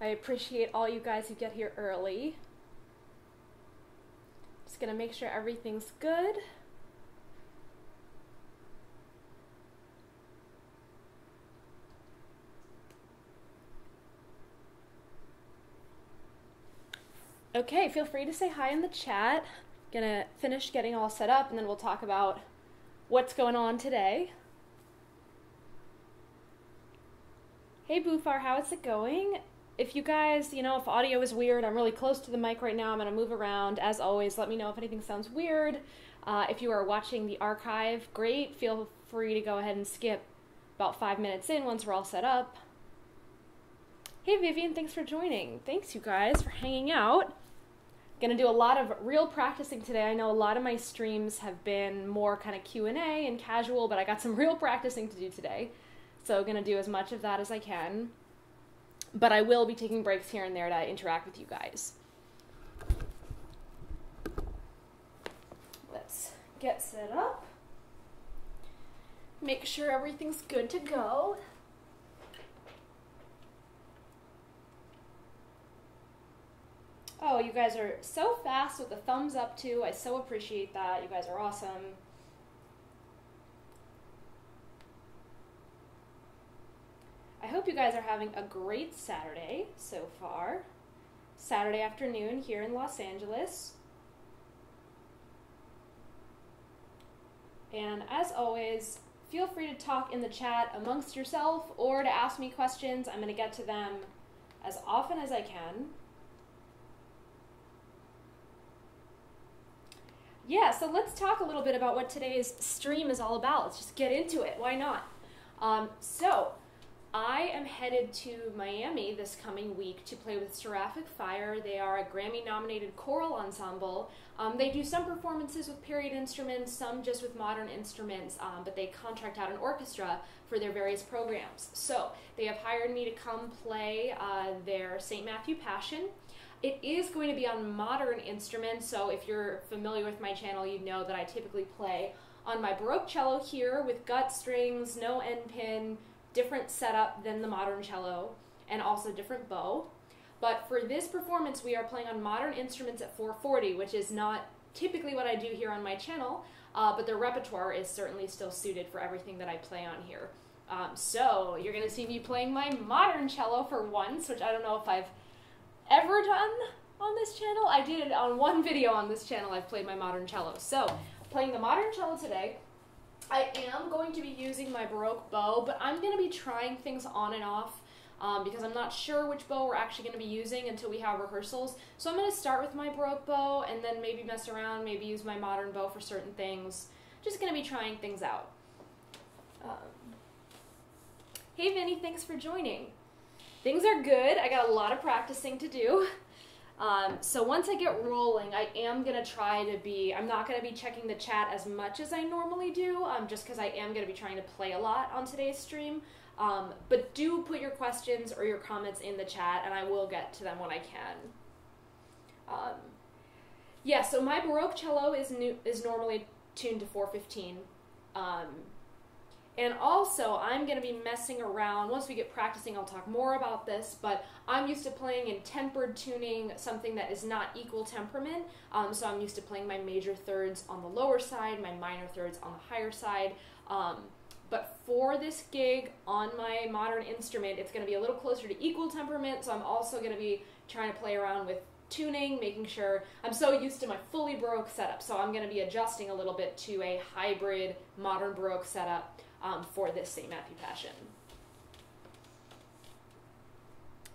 appreciate all you guys who get here early. Just gonna make sure everything's good. Okay, feel free to say hi in the chat. Gonna finish getting all set up and then we'll talk about what's going on today. Hey Bufar, how is it going? If you guys, if audio is weird, I'm really close to the mic right now. I'm gonna move around. As always, let me know if anything sounds weird. If you are watching the archive, great. Feel free to go ahead and skip about 5 minutes in once we're all set up. Hey Vivian, thanks for joining. Thanks you guys for hanging out. Gonna do a lot of real practicing today. I know a lot of my streams have been more kind of Q&A and casual, but I got some real practicing to do today. So gonna do as much of that as I can. But I will be taking breaks here and there to interact with you guys. Let's get set up. Make sure everything's good to go. Oh, you guys are so fast with the thumbs up too. I so appreciate that. You guys are awesome. I hope you guys are having a great Saturday so far. Saturday afternoon here in Los Angeles. And as always, feel free to talk in the chat amongst yourself or to ask me questions. I'm going to get to them as often as I can. Yeah, so let's talk a little bit about what today's stream is all about. Let's just get into it. Why not? So I am headed to Miami this coming week to play with Seraphic Fire. They are a Grammy-nominated choral ensemble. They do some performances with period instruments, some just with modern instruments, but they contract out an orchestra for their various programs. So they have hired me to come play their St. Matthew Passion. It is going to be on modern instruments, so if you're familiar with my channel, you know that I typically play on my Baroque cello here with gut strings, no end pin, different setup than the modern cello, and also different bow. But for this performance, we are playing on modern instruments at 440, which is not typically what I do here on my channel, but the repertoire is certainly still suited for everything that I play on here. So you're going to see me playing my modern cello for once, which I don't know if I've ever done on this channel. I did it on one video on this channel. I've played my modern cello. So playing the modern cello today. I am going to be using my Baroque bow, but I'm going to be trying things on and off because I'm not sure which bow we're actually going to be using until we have rehearsals. So I'm going to start with my Baroque bow and then maybe mess around, maybe use my modern bow for certain things. Just going to be trying things out. Hey Vinny, thanks for joining. Things are good. I got a lot of practicing to do. So once I get rolling, I am going to try to be, I'm not going to be checking the chat as much as I normally do, just because I am going to be trying to play a lot on today's stream. But do put your questions or your comments in the chat, and I will get to them when I can. Yeah, so my Baroque cello is normally tuned to 415. And also, I'm going to be messing around. Once we get practicing, I'll talk more about this, but I'm used to playing in tempered tuning, something that is not equal temperament. So I'm used to playing my major thirds on the lower side, my minor thirds on the higher side. But for this gig on my modern instrument, it's going to be a little closer to equal temperament, so I'm also going to be trying to play around with tuning, making sure I'm so used to my fully Baroque setup, so I'm going to be adjusting a little bit to a hybrid modern Baroque setup for this St. Matthew Passion.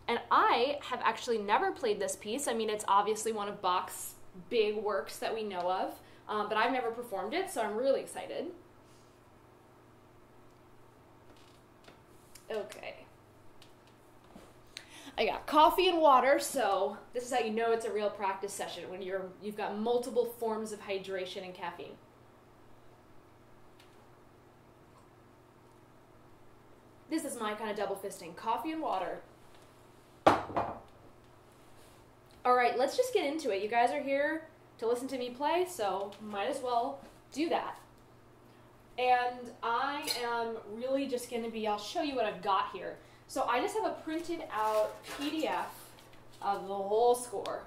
And I have actually never played this piece. I mean, it's obviously one of Bach's big works that we know of, but I've never performed it, so I'm really excited. Okay. I got coffee and water, so this is how you know it's a real practice session, when you've got multiple forms of hydration and caffeine. This is my kind of double fisting, coffee and water. All right, let's just get into it. You guys are here to listen to me play, so might as well do that. And I am really just going to be, I'll show you what I've got here. So I just have a printed out PDF of the whole score.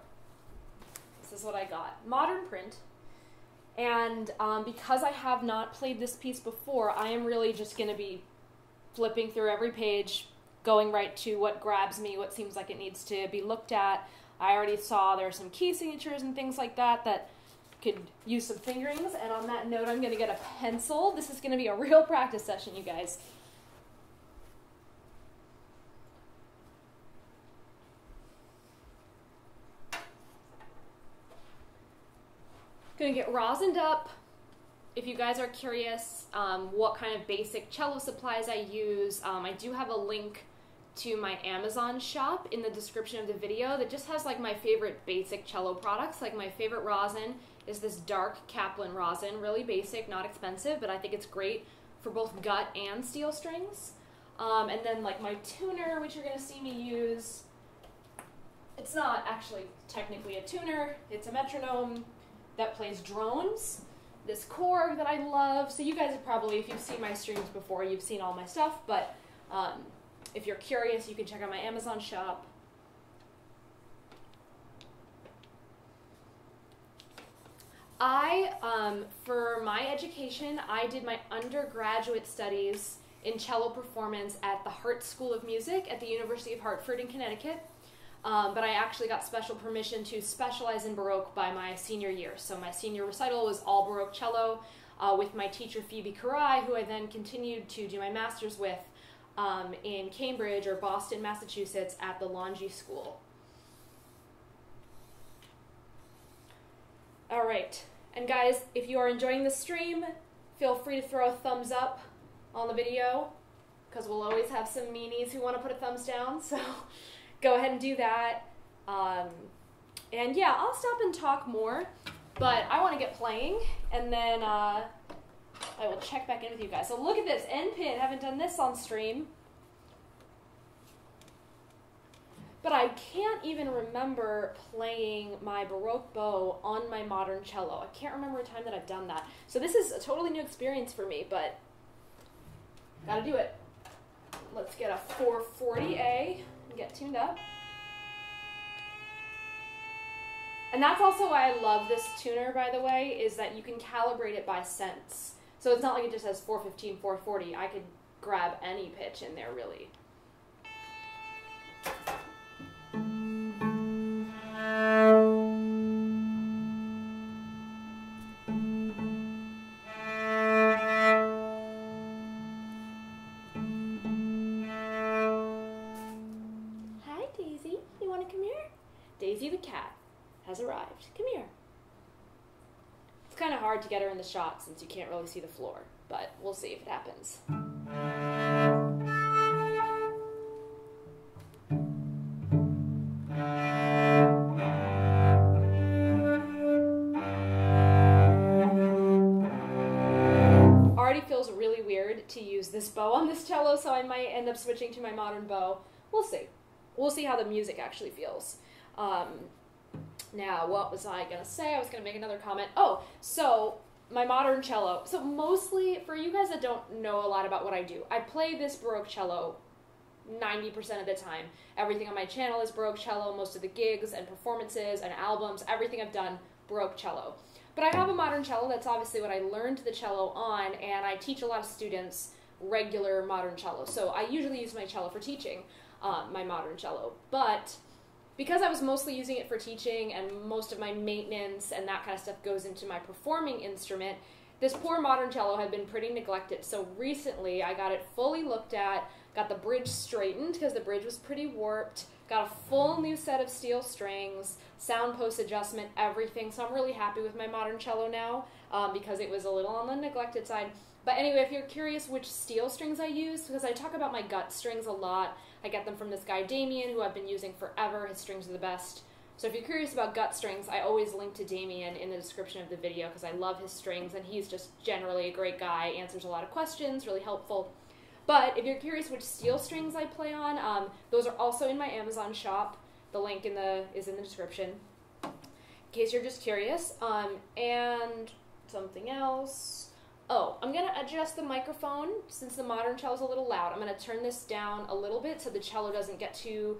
This is what I got. Modern print. And because I have not played this piece before, I am really just going to be flipping through every page, going right to what grabs me, what seems like it needs to be looked at. I already saw there are some key signatures and things like that that could use some fingerings. And on that note, I'm going to get a pencil. This is going to be a real practice session, you guys. Going to get rosined up. If you guys are curious what kind of basic cello supplies I use, I do have a link to my Amazon shop in the description of the video that just has like my favorite basic cello products. Like my favorite rosin is this dark Kaplan rosin, really basic, not expensive, but I think it's great for both gut and steel strings. And then like my tuner, which you're going to see me use, it's not actually technically a tuner, it's a metronome that plays drones. This Korg that I love. So you guys have probably, if you've seen my streams before, you've seen all my stuff, but if you're curious, you can check out my Amazon shop. For my education, I did my undergraduate studies in cello performance at the Hart School of Music at the University of Hartford in Connecticut. But I actually got special permission to specialize in Baroque by my senior year. So my senior recital was all Baroque cello with my teacher Phoebe Karai, who I then continued to do my master's with in Cambridge or Boston, Massachusetts at the Longy School. All right, and guys, if you are enjoying the stream, feel free to throw a thumbs up on the video, because we'll always have some meanies who want to put a thumbs down, so go ahead and do that. And yeah, I'll stop and talk more, but I want to get playing, and then I will check back in with you guys. So look at this, end pin, haven't done this on stream. But I can't even remember playing my Baroque bow on my modern cello. I can't remember a time that I've done that. So this is a totally new experience for me, but gotta do it. Let's get a 440A and get tuned up. And that's also why I love this tuner, by the way, is that you can calibrate it by cents. So it's not like it just has 415, 440. I could grab any pitch in there, really. Hi, Daisy. You want to come here? Daisy the cat has arrived. Come here. It's kind of hard to get her in the shot since you can't really see the floor, but we'll see if it happens. Already feels really weird to use this bow on this cello, so I might end up switching to my modern bow. We'll see. We'll see how the music actually feels. Now, what was I going to say? I was going to make another comment. Oh, so my modern cello. So mostly, for you guys that don't know a lot about what I do, I play this Baroque cello 90% of the time. Everything on my channel is Baroque cello. Most of the gigs and performances and albums, everything I've done, Baroque cello. But I have a modern cello. That's obviously what I learned the cello on, and I teach a lot of students regular modern cello. So I usually use my cello for teaching, my modern cello. But because I was mostly using it for teaching and most of my maintenance and that kind of stuff goes into my performing instrument, this poor modern cello had been pretty neglected. So recently I got it fully looked at, got the bridge straightened because the bridge was pretty warped, got a full new set of steel strings, sound post adjustment, everything. So I'm really happy with my modern cello now because it was a little on the neglected side. But anyway, if you're curious which steel strings I use, because I talk about my gut strings a lot, I get them from this guy Damien, who I've been using forever. His strings are the best. So if you're curious about gut strings, I always link to Damien in the description of the video because I love his strings, and he's just generally a great guy, answers a lot of questions, really helpful. But if you're curious which steel strings I play on, those are also in my Amazon shop. The link is in the description, in case you're just curious. And something else. Oh, I'm going to adjust the microphone since the modern cello is a little loud. I'm going to turn this down a little bit so the cello doesn't get too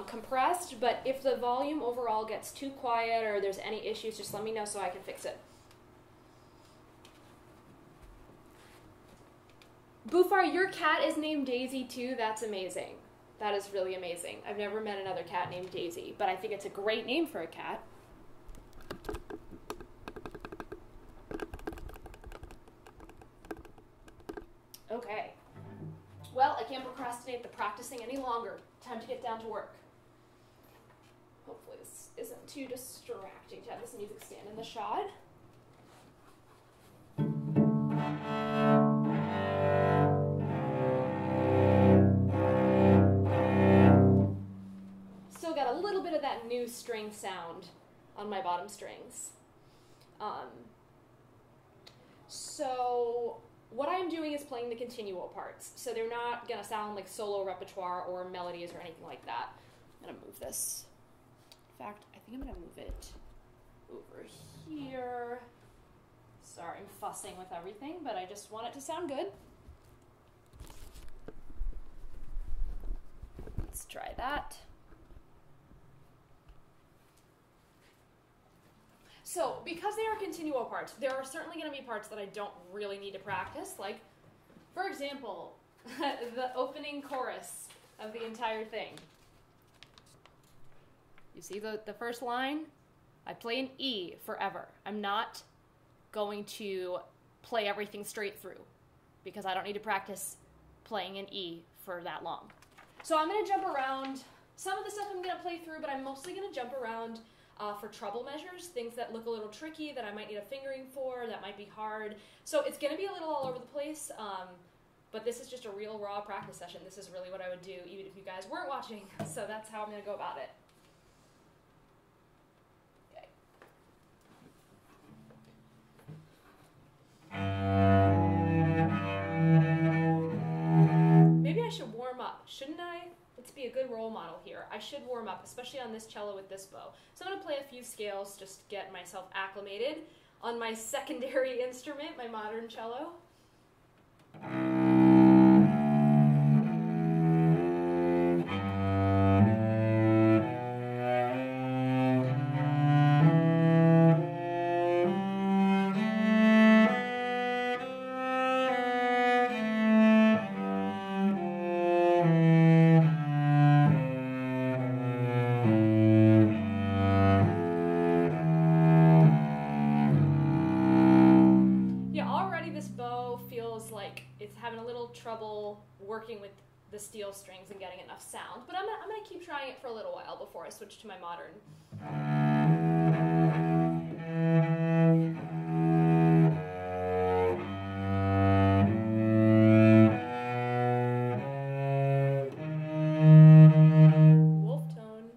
compressed, but if the volume overall gets too quiet or there's any issues, just let me know so I can fix it. Bufar, your cat is named Daisy too? That's amazing. That is really amazing. I've never met another cat named Daisy, but I think it's a great name for a cat. Okay. Well, I can't procrastinate the practicing any longer. Time to get down to work. Hopefully this isn't too distracting to have this music stand in the shot. Still got a little bit of that new string sound on my bottom strings. So what I'm doing is playing the continuo parts. So they're not going to sound like solo repertoire or melodies or anything like that. I'm going to move this. In fact, I think I'm going to move it over here. Sorry, I'm fussing with everything, but I just want it to sound good. Let's try that. So, because they are continuo parts, there are certainly going to be parts that I don't really need to practice. Like, for example, the opening chorus of the entire thing. You see the first line? I play an E forever. I'm not going to play everything straight through because I don't need to practice playing an E for that long. So I'm going to jump around. Some of the stuff I'm going to play through, but I'm mostly going to jump around for treble measures, things that look a little tricky, that I might need a fingering for, that might be hard. So it's going to be a little all over the place, but this is just a real raw practice session. This is really what I would do even if you guys weren't watching, so that's how I'm going to go about it. Maybe I should warm up, shouldn't I? Let's be a good role model here. I should warm up, especially on this cello with this bow. So I'm going to play a few scales, just get myself acclimated on my secondary instrument, my modern cello. Trouble working with the steel strings and getting enough sound, but I'm gonna keep trying it for a little while before I switch to my modern. Wolf tone.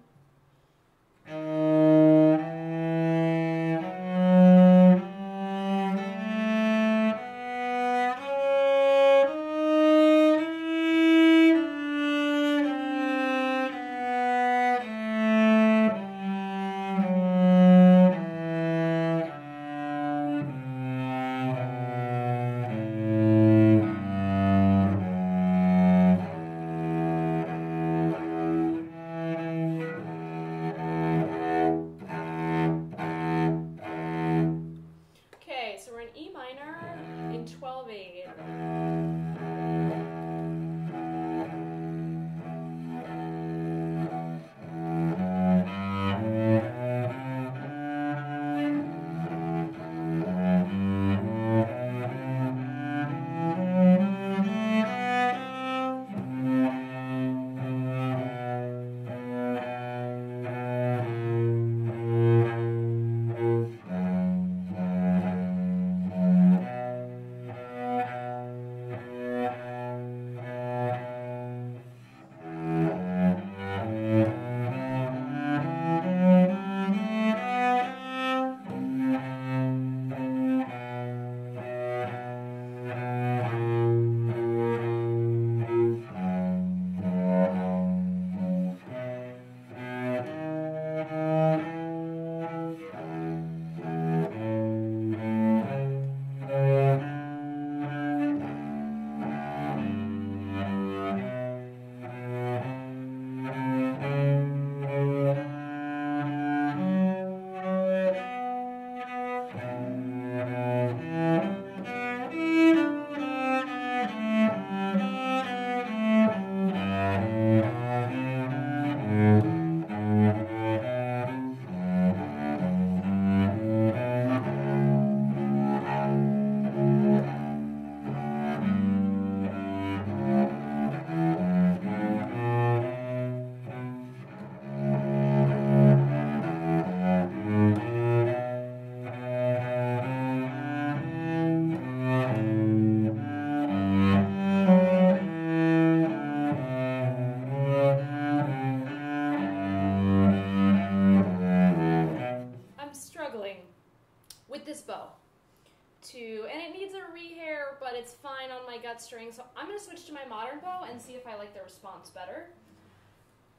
it needs a rehair, but it's fine on my gut string. So I'm going to switch to my modern bow and see if I like the response better.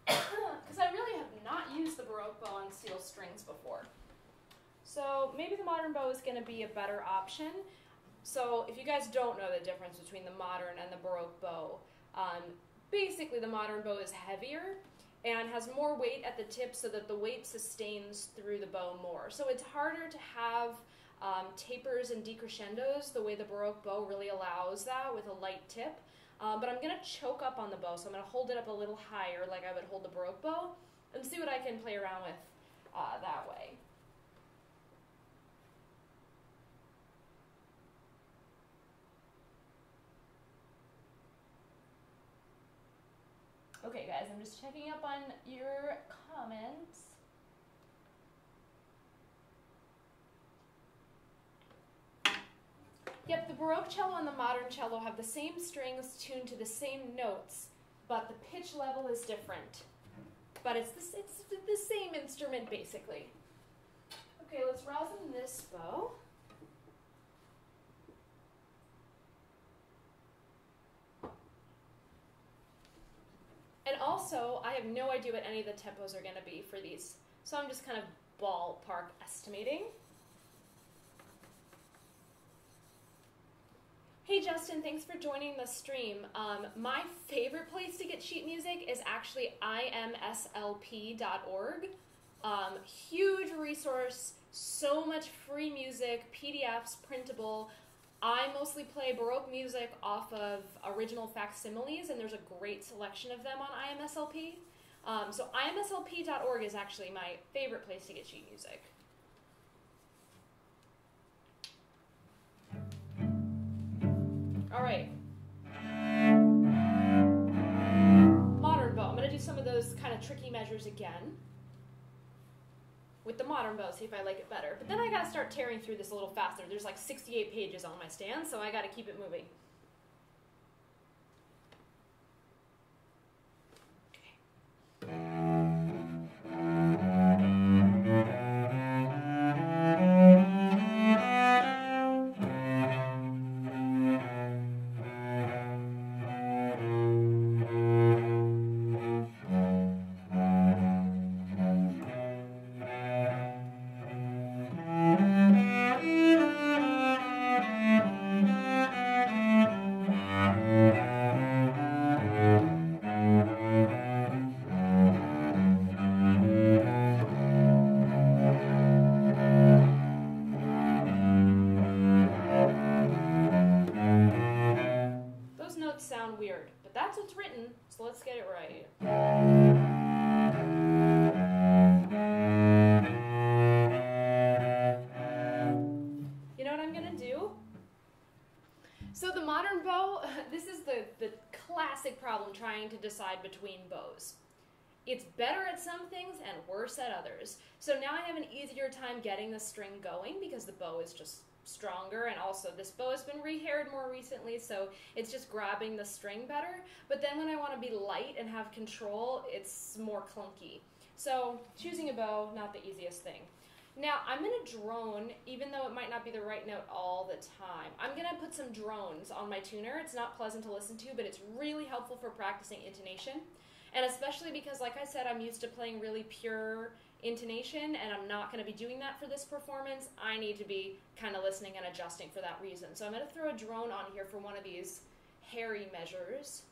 Because I really have not used the Baroque bow on steel strings before. So maybe the modern bow is going to be a better option. So if you guys don't know the difference between the modern and the Baroque bow, basically the modern bow is heavier and has more weight at the tip so that the weight sustains through the bow more. So it's harder to have tapers and decrescendos the way the Baroque bow really allows that with a light tip. But I'm going to choke up on the bow, so I'm going to hold it up a little higher like I would hold the Baroque bow and see what I can play around with that way. Okay guys, I'm just checking up on your comments. Yep, the Baroque cello and the modern cello have the same strings tuned to the same notes, but the pitch level is different. But it's the same instrument basically. Okay, let's rosin this bow. And also, I have no idea what any of the tempos are going to be for these, so I'm just kind of ballpark estimating. Hey Justin, thanks for joining the stream. My favorite place to get sheet music is actually imslp.org. Huge resource, so much free music, PDFs, printable. I mostly play Baroque music off of original facsimiles, and there's a great selection of them on IMSLP. So imslp.org is actually my favorite place to get sheet music. All right. Modern bow. I'm going to do some of those kind of tricky measures again with the modern bow, see if I like it better. But then I got to start tearing through this a little faster. There's like 68 pages on my stand, so I got to keep it moving. Sound weird, but that's what's written, so let's get it right. You know what I'm gonna do? So the modern bow, this is the classic problem trying to decide between bows. It's better at some things and worse at others. So now I have an easier time getting the string going because the bow is just stronger, and also this bow has been rehaired more recently, so it's just grabbing the string better. But then when I want to be light and have control, it's more clunky. So choosing a bow, not the easiest thing. Now I'm going to drone, even though it might not be the right note all the time. I'm going to put some drones on my tuner. It's not pleasant to listen to, but it's really helpful for practicing intonation. And especially because, like I said, I'm used to playing really pure intonation, and I'm not going to be doing that for this performance. I need to be kind of listening and adjusting for that reason. So I'm going to throw a drone on here for one of these hairy measures.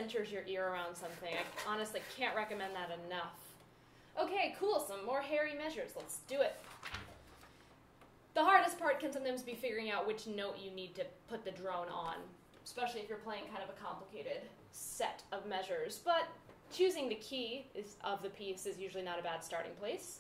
centers your ear around something. I honestly can't recommend that enough. Okay, cool, some more hairy measures. Let's do it. The hardest part can sometimes be figuring out which note you need to put the drone on, especially if you're playing kind of a complicated set of measures. But choosing the key of the piece is usually not a bad starting place.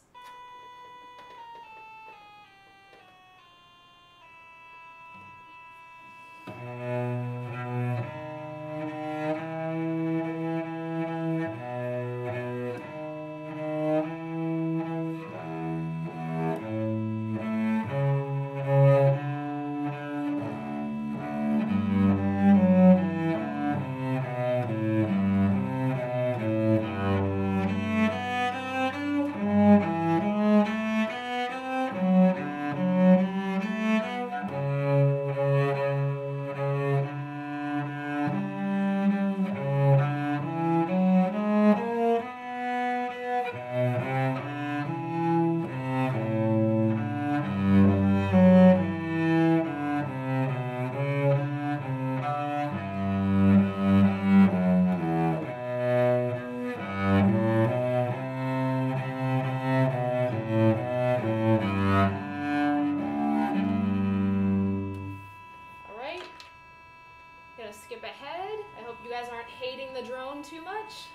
Skip ahead. I hope you guys aren't hating the drone too much.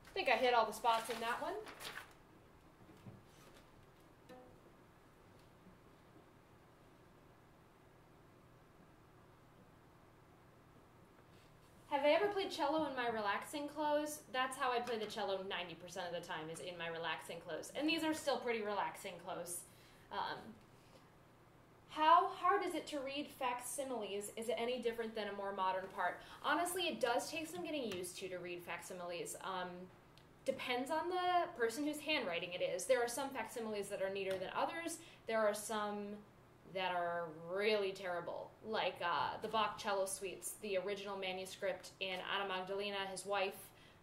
I think I hit all the spots in that one. Have I ever played cello in my relaxing clothes? That's how I play the cello 90% of the time, is in my relaxing clothes. And these are still pretty relaxing clothes. How hard is it to read facsimiles? Is it any different than a more modern part? Honestly, it does take some getting used to read facsimiles. Depends on the person whose handwriting it is. There are some facsimiles that are neater than others. There are some that are really terrible, like the Bach cello suites. The original manuscript in Anna Magdalena, his wife,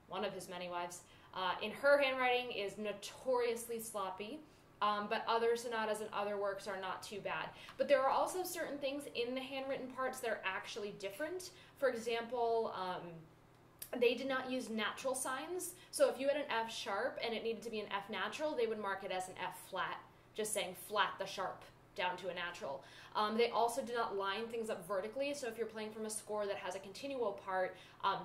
one of his many wives, in her handwriting is notoriously sloppy. But other sonatas and other works are not too bad. But there are also certain things in the handwritten parts that are actually different. For example, they did not use natural signs. So if you had an F sharp and it needed to be an F natural, they would mark it as an F flat, just saying flat the sharp down to a natural. They also did not line things up vertically. So if you're playing from a score that has a continuo part,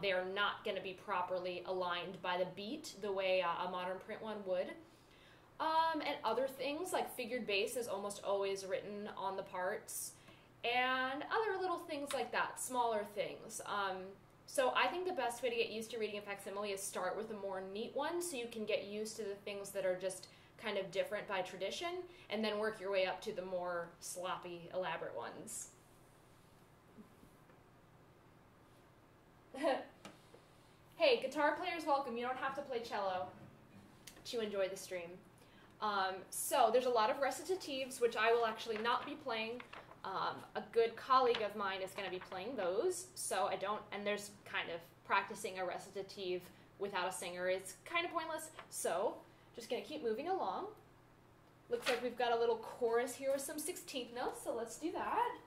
they are not going to be properly aligned by the beat the way a modern print one would. And other things like figured bass is almost always written on the parts, and other little things like that, smaller things. So I think the best way to get used to reading a facsimile is start with a more neat one so you can get used to the things that are just kind of different by tradition, and then work your way up to the more sloppy, elaborate ones. Hey, guitar players, welcome. You don't have to play cello to enjoy the stream. So there's a lot of recitatives, which I will actually not be playing. A good colleague of mine is going to be playing those, so I don't, and there's kind of practicing a recitative without a singer is kind of pointless, so just going to keep moving along. Looks like we've got a little chorus here with some 16th notes, so let's do that.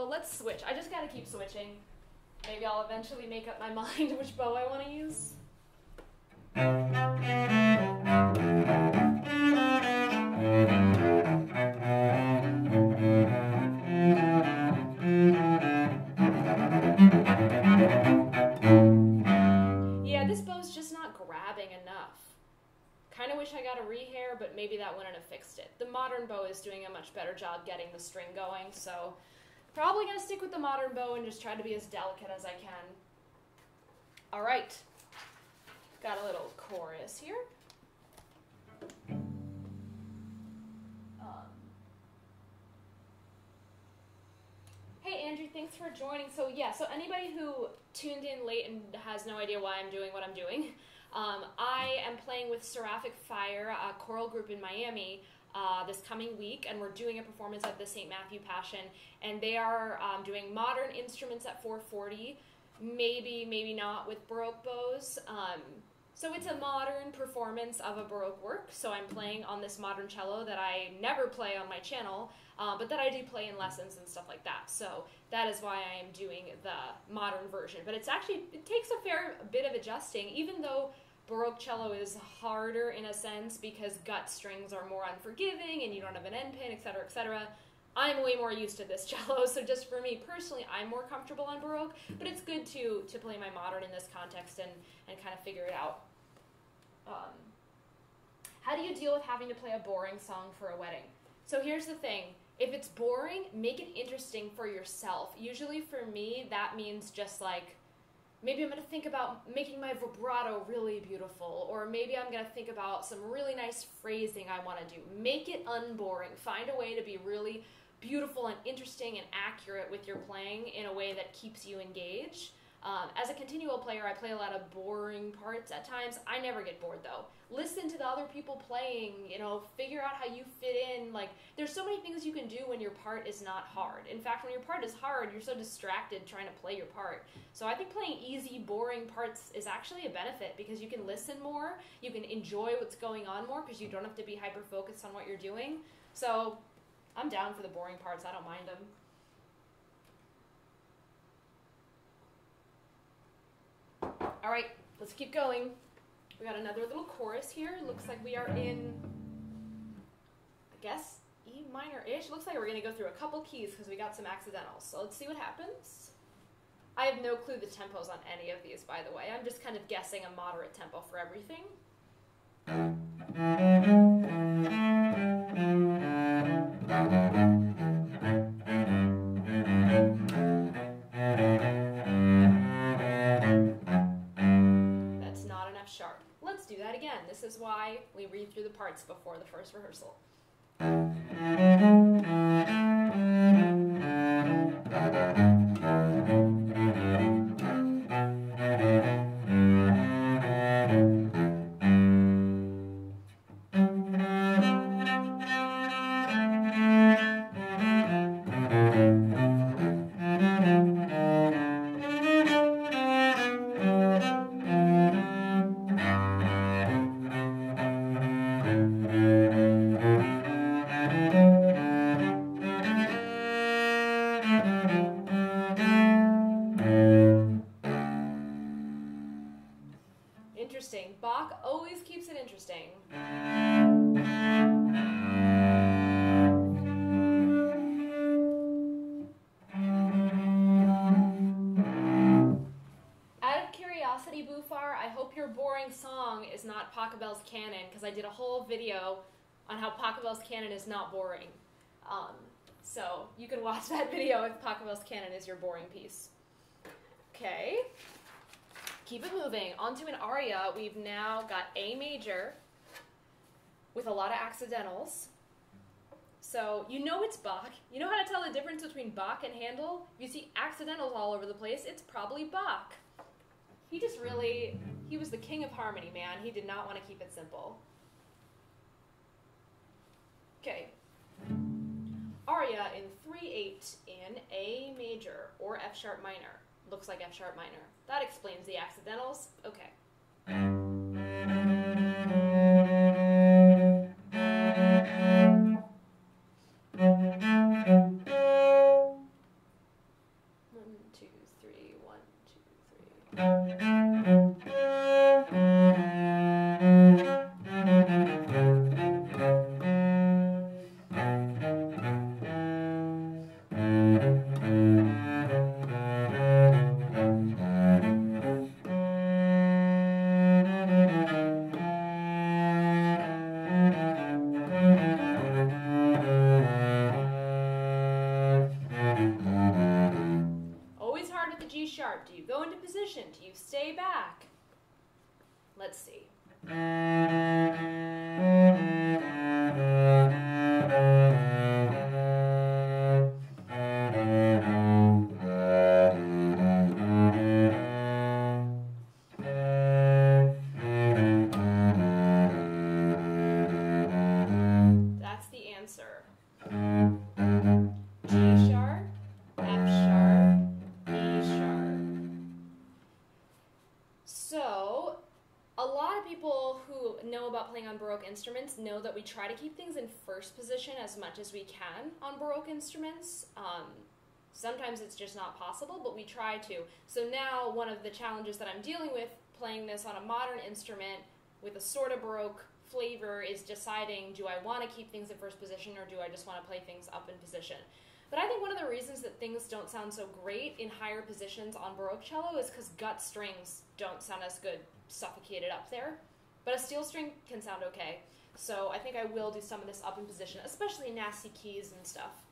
Let's switch. I just gotta keep switching. Maybe I'll eventually make up my mind which bow I want to use. fixed it. The modern bow is doing a much better job getting the string going, so probably going to stick with the modern bow and just try to be as delicate as I can. All right. Got a little chorus here. Hey Andrew, thanks for joining. So anybody who tuned in late and has no idea why I'm doing what I'm doing, I am playing with Seraphic Fire, a choral group in Miami, this coming week, and we're doing a performance at the St. Matthew Passion, and they are doing modern instruments at 440, maybe not with Baroque bows. So it's a modern performance of a Baroque work, so I'm playing on this modern cello that I never play on my channel, but that I do play in lessons and stuff like that. So that is why I am doing the modern version. But it takes a fair bit of adjusting, even though Baroque cello is harder in a sense because gut strings are more unforgiving and you don't have an end pin, etc., etc. I'm way more used to this cello, so just for me personally, I'm more comfortable on Baroque, but it's good to play my modern in this context and kind of figure it out. How do you deal with having to play a boring song for a wedding? So here's the thing. If it's boring, make it interesting for yourself. Usually for me, that means just like, maybe I'm going to think about making my vibrato really beautiful, or maybe I'm going to think about some really nice phrasing I want to do. Make it unboring. Find a way to be really beautiful and interesting and accurate with your playing in a way that keeps you engaged. As a continuo player, I play a lot of boring parts at times. I never get bored though. Listen to the other people playing, figure out how you fit in. Like, there's so many things you can do when your part is not hard. In fact, when your part is hard, you're so distracted trying to play your part. So I think playing easy, boring parts is actually a benefit because you can listen more, you can enjoy what's going on more because you don't have to be hyper-focused on what you're doing. So I'm down for the boring parts. I don't mind them. All right, let's keep going. We got another little chorus here. Looks like we are in, I guess, E minor-ish. Looks like we're going to go through a couple keys because we got some accidentals. So let's see what happens. I have no clue the tempos on any of these, by the way. I'm just kind of guessing a moderate tempo for everything. Let's do that again. This is why we read through the parts before the first rehearsal. Interesting. Bach always keeps it interesting. Out of curiosity, Bufar, I hope your boring song is not Pachelbel's Canon, because I did a whole video on how Pachelbel's Canon is not boring. So you can watch that video if Pachelbel's Canon is your boring piece. Okay. Keep it moving. Onto an aria. We've now got A major with a lot of accidentals. So you know it's Bach. You know how to tell the difference between Bach and Handel? If you see accidentals all over the place, it's probably Bach. He was the king of harmony, man. He did not want to keep it simple. Okay. Aria in 3/8 in A major or F sharp minor. Looks like F sharp minor. That explains the accidentals. Okay. 1, 2, 3, 1, 2, 3. Let's see. That's the answer. G sharp, F sharp, E sharp. So, a lot of people who know about playing on Baroque instruments know that we try to keep things in first position as much as we can on Baroque instruments. Sometimes it's just not possible, but we try to. So now one of the challenges that I'm dealing with playing this on a modern instrument with a sort of Baroque flavor is deciding, do I want to keep things in first position or do I just want to play things up in position? But I think one of the reasons that things don't sound so great in higher positions on Baroque cello is because gut strings don't sound as good suffocated up there. But a steel string can sound okay. So I think I will do some of this up in position, especially nasty keys and stuff.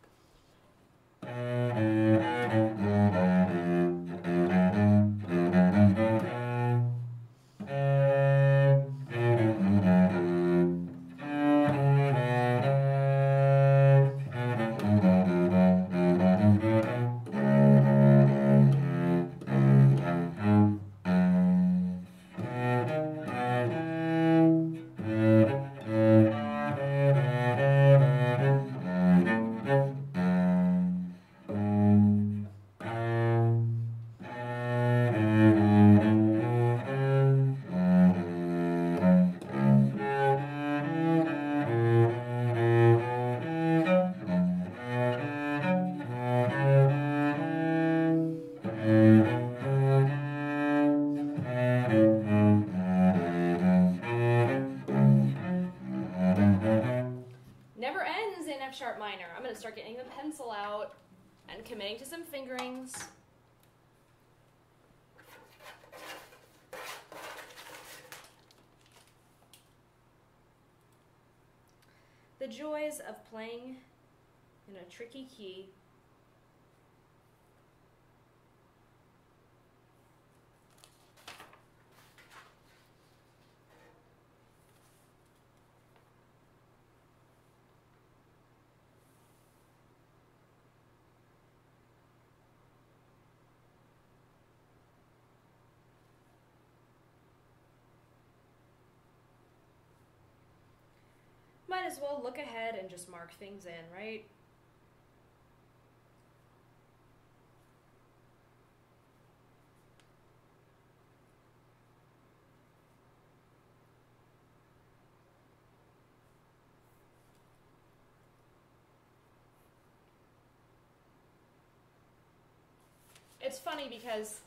Never ends in F sharp minor. I'm going to start getting the pencil out and committing to some fingerings. The joys of playing in a tricky key. Might as well look ahead and just mark things in, right? It's funny because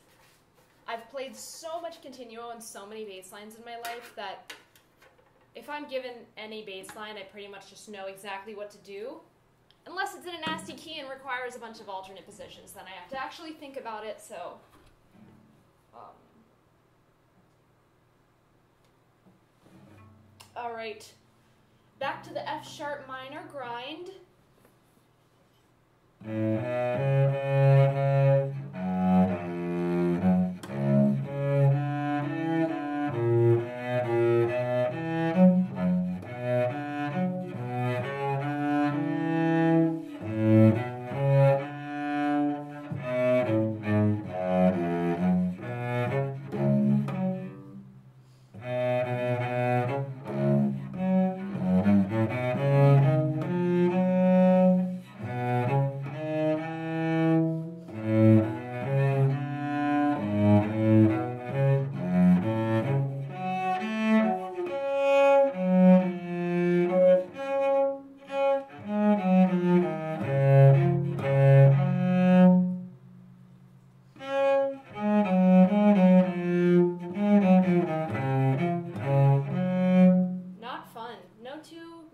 I've played so much Continuo and so many bass lines in my life that if I'm given any bass line, I pretty much just know exactly what to do. Unless it's in a nasty key and requires a bunch of alternate positions, then I have to actually think about it, so... Alright, back to the F sharp minor grind.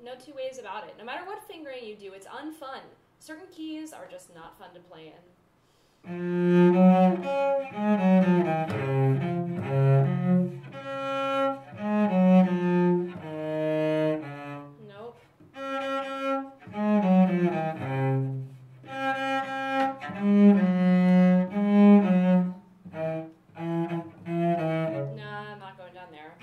No two ways about it. No matter what fingering you do, it's unfun. Certain keys are just not fun to play in. Nope. Nah, I'm not going down there.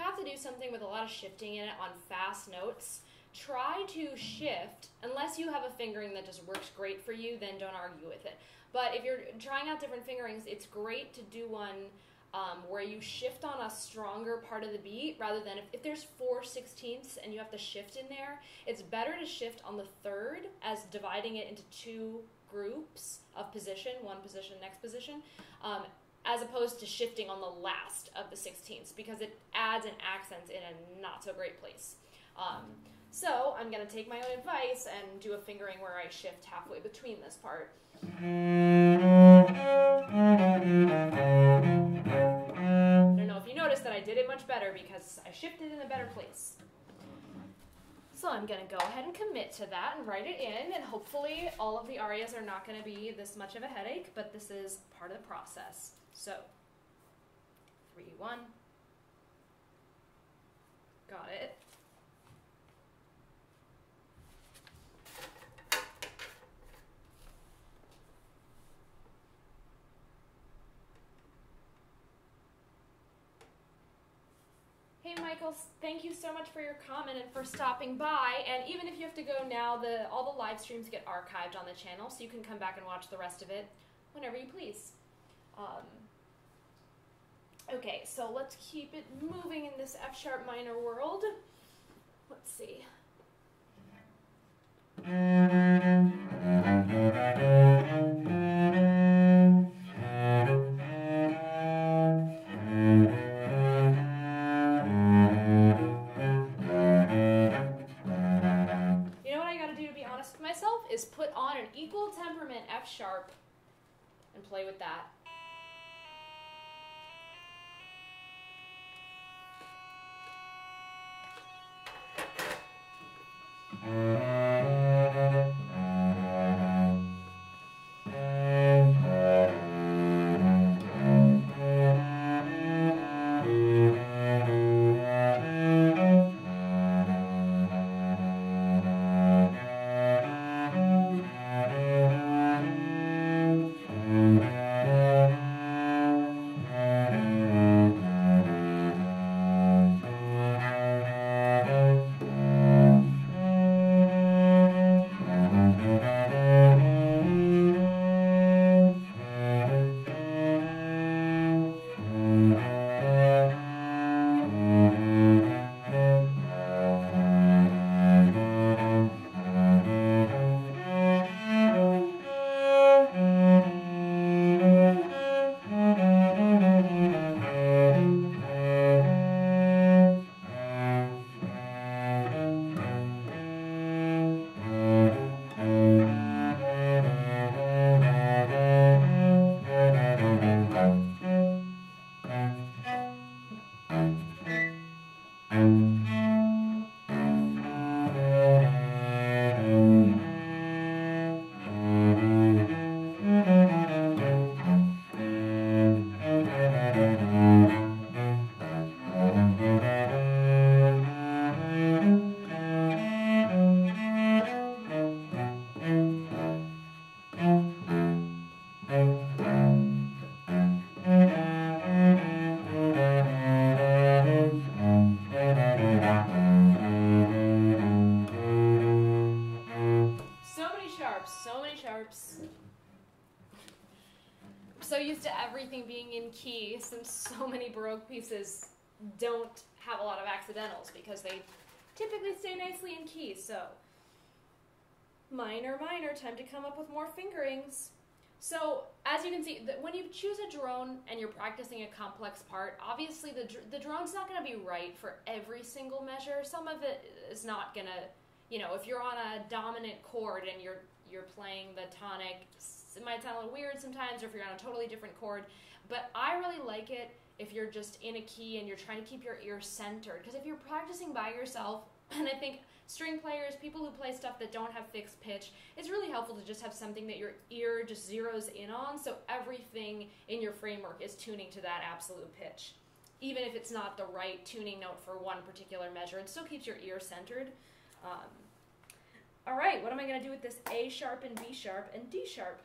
have to do something with a lot of shifting in it on fast notes, try to shift, unless you have a fingering that just works great for you, then don't argue with it. But if you're trying out different fingerings, it's great to do one where you shift on a stronger part of the beat, rather than if there's 4/16 and you have to shift in there, it's better to shift on the third as dividing it into two groups of position, one position, next position, as opposed to shifting on the last of the 16ths, because it adds an accent in a not so great place. So I'm going to take my own advice and do a fingering where I shift halfway between this part. I don't know if you noticed that I did it much better because I shifted in a better place. So I'm going to go ahead and commit to that and write it in, and hopefully all of the arias are not going to be this much of a headache, but this is part of the process. So, 3-1. Got it. Hey Michael, thank you so much for your comment and for stopping by. And even if you have to go now, all the live streams get archived on the channel, so you can come back and watch the rest of it whenever you please. Okay, so let's keep it moving in this F sharp minor world. Let's see. Is put on an equal temperament F sharp and play with that. Being in key, since so many Baroque pieces don't have a lot of accidentals because they typically stay nicely in key. So minor, minor, time to come up with more fingerings. So as you can see, when you choose a drone and you're practicing a complex part, obviously the drone's not going to be right for every single measure. Some of it is not going to, you know, if you're on a dominant chord and you're playing the tonic, it might sound a little weird sometimes, or if you're on a totally different chord. But I really like it if you're just in a key and you're trying to keep your ear centered. Because if you're practicing by yourself, and I think string players, people who play stuff that don't have fixed pitch, it's really helpful to just have something that your ear just zeroes in on, so everything in your framework is tuning to that absolute pitch. Even if it's not the right tuning note for one particular measure, it still keeps your ear centered. All right, what am I going to do with this A sharp and B sharp and D sharp?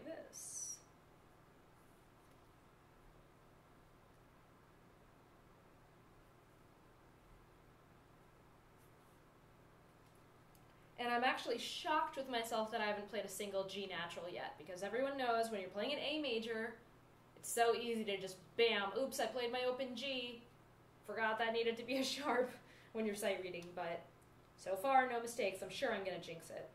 like this. And I'm actually shocked with myself that I haven't played a single G natural yet, because everyone knows when you're playing an A major, it's so easy to just, bam, oops, I played my open G, forgot that needed to be a sharp when you're sight reading, but so far, no mistakes. I'm sure I'm going to jinx it.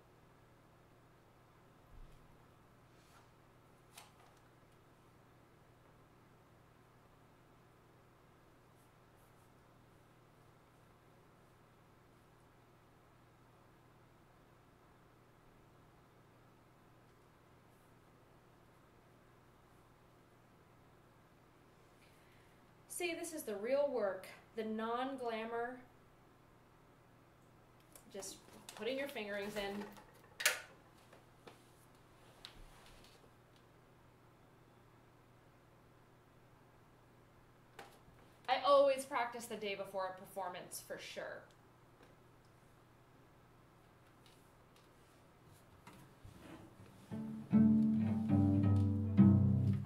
See, this is the real work, the non-glamour, just putting your fingerings in. I always practice the day before a performance for sure.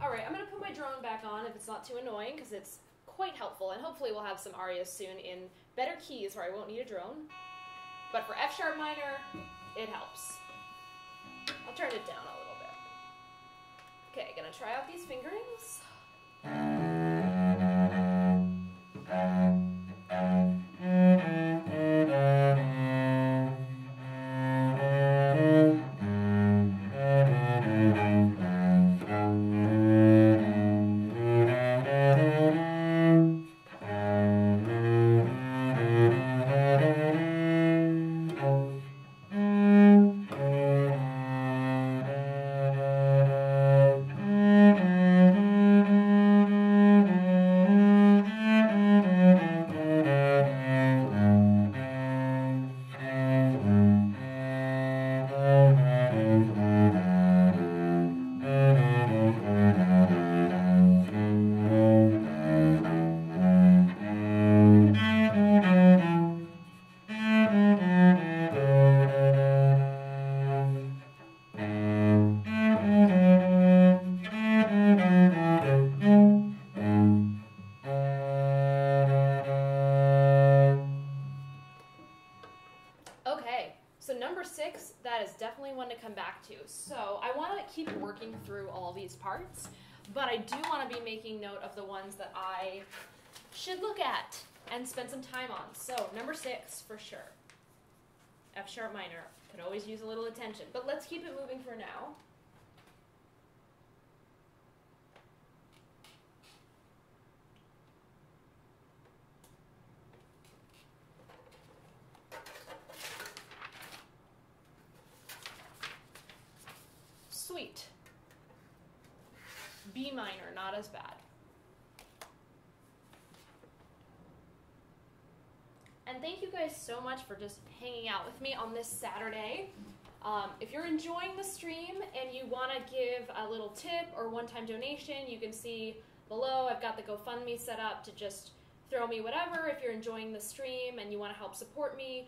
All right, I'm going to put my drone back on if it's not too annoying, because it's quite helpful, and hopefully we'll have some arias soon in better keys where I won't need a drone. But for F sharp minor, it helps. I'll turn it down a little bit. Okay, gonna try out these fingerings. So I want to keep working through all these parts, but I do want to be making note of the ones that I should look at and spend some time on. So number 6 for sure. F sharp minor. Could always use a little attention, but let's keep it moving for now. Sweet. B minor, not as bad. And thank you guys so much for just hanging out with me on this Saturday. If you're enjoying the stream and you want to give a little tip or one-time donation, you can see below I've got the GoFundMe set up to just throw me whatever if you're enjoying the stream and you want to help support me.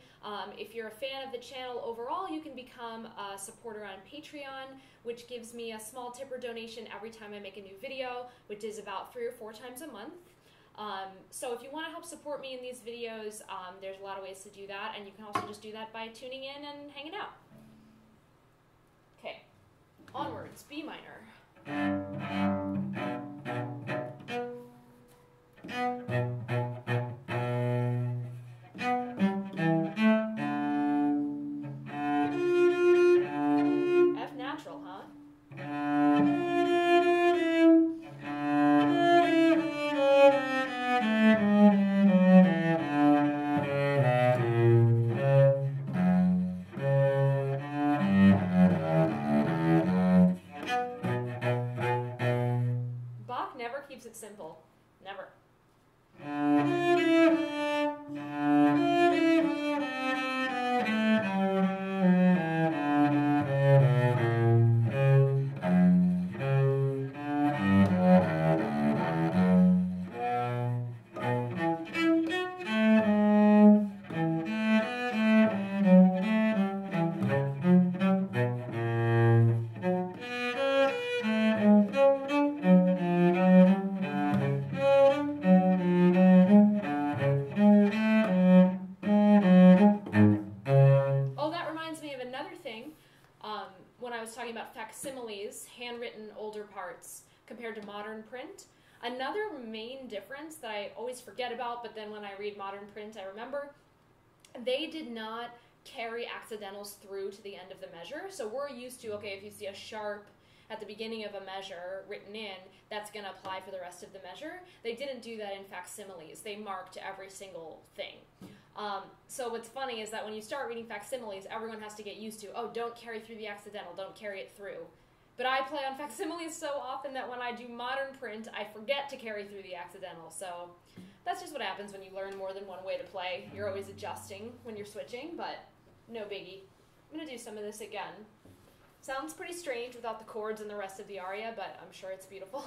If you're a fan of the channel overall, you can become a supporter on Patreon, which gives me a small tip or donation every time I make a new video, which is about 3 or 4 times a month. So if you want to help support me in these videos, there's a lot of ways to do that, and you can also just do that by tuning in and hanging out. Okay, onwards, B minor. F natural, huh? Bach never keeps it simple. Never. facsimiles, handwritten older parts, compared to modern print. Another main difference that I always forget about, but then when I read modern print I remember, they did not carry accidentals through to the end of the measure. So we're used to, okay, if you see a sharp at the beginning of a measure written in, that's going to apply for the rest of the measure. They didn't do that in facsimiles. They marked every single thing. So what's funny is that when you start reading facsimiles, everyone has to get used to, oh, don't carry through the accidental, don't carry it through. But I play on facsimiles so often that when I do modern print, I forget to carry through the accidental. So that's just what happens when you learn more than one way to play. You're always adjusting when you're switching, but no biggie. I'm going to do some of this again. Sounds pretty strange without the chords and the rest of the aria, but I'm sure it's beautiful.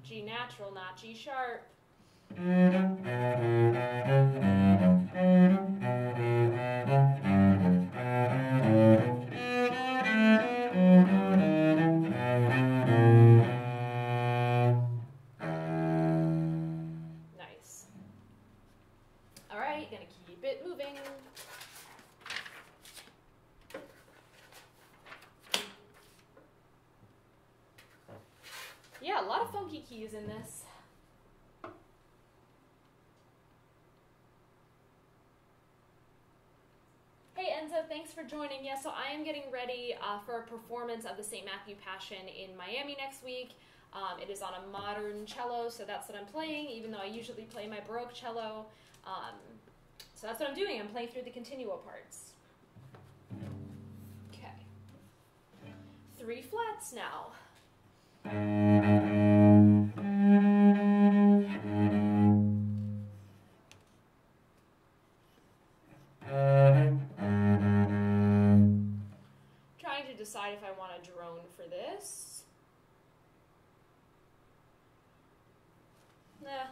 G natural, not G sharp. Nice. All right, gonna keep it moving. Yeah, a lot of funky keys in this. Hey Enzo, thanks for joining. Yeah, so I am getting ready for a performance of the St. Matthew Passion in Miami next week. It is on a modern cello, so that's what I'm playing, even though I usually play my Baroque cello. So that's what I'm doing. I'm playing through the Continuo parts. Okay. 3 flats now. Trying to decide if I want a drone for this. Nah.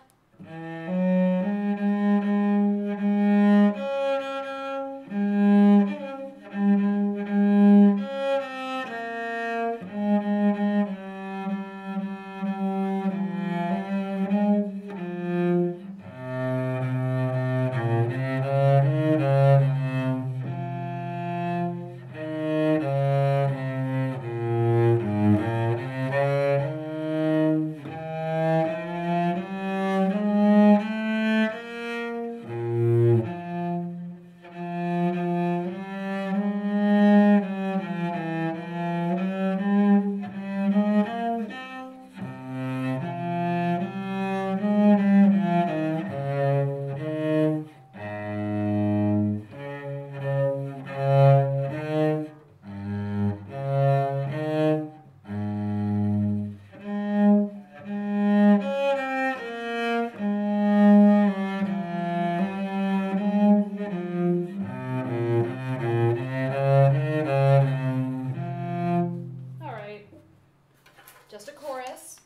Just a chorus.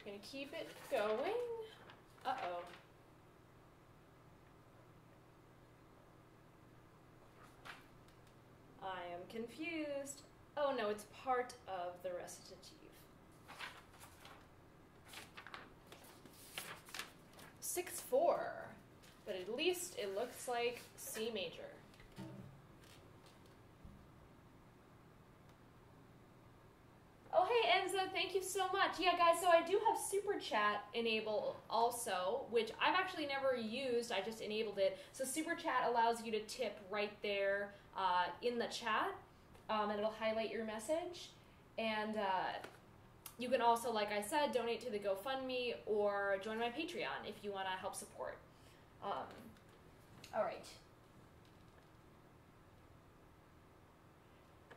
I'm gonna keep it going. Uh-oh. I am confused. Oh no, it's part of the recitative. 6/4, but at least it looks like C major. Oh, hey, Enzo, thank you so much. Yeah, guys, so I do have Super Chat enabled also, which I've actually never used. I just enabled it. So Super Chat allows you to tip right there in the chat, and it'll highlight your message. And you can also, like I said, donate to the GoFundMe or join my Patreon if you want to help support. All right.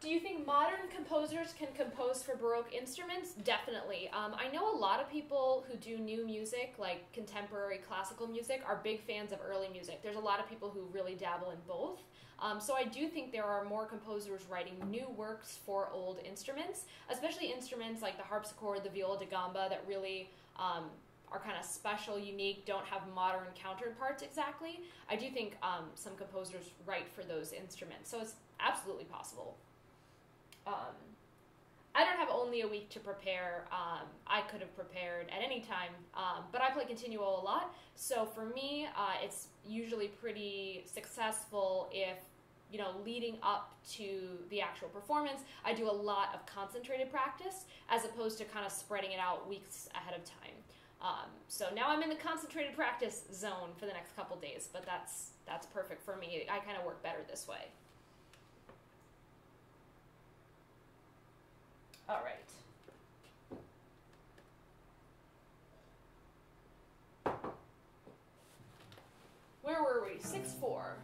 Do you think modern composers can compose for Baroque instruments? Definitely. I know a lot of people who do new music, like contemporary classical music, are big fans of early music. There's a lot of people who really dabble in both. So I do think there are more composers writing new works for old instruments, especially instruments like the harpsichord, the viola da gamba, that really are kind of special, unique, don't have modern counterparts exactly. I do think some composers write for those instruments, so it's absolutely possible. I don't have only a week to prepare. I could have prepared at any time, but I play Continuo a lot, so for me, it's usually pretty successful if, you know, leading up to the actual performance, I do a lot of concentrated practice as opposed to kind of spreading it out weeks ahead of time. So now I'm in the concentrated practice zone for the next couple days, but that's perfect for me. I kind of work better this way. All right. Where were we? 6/4.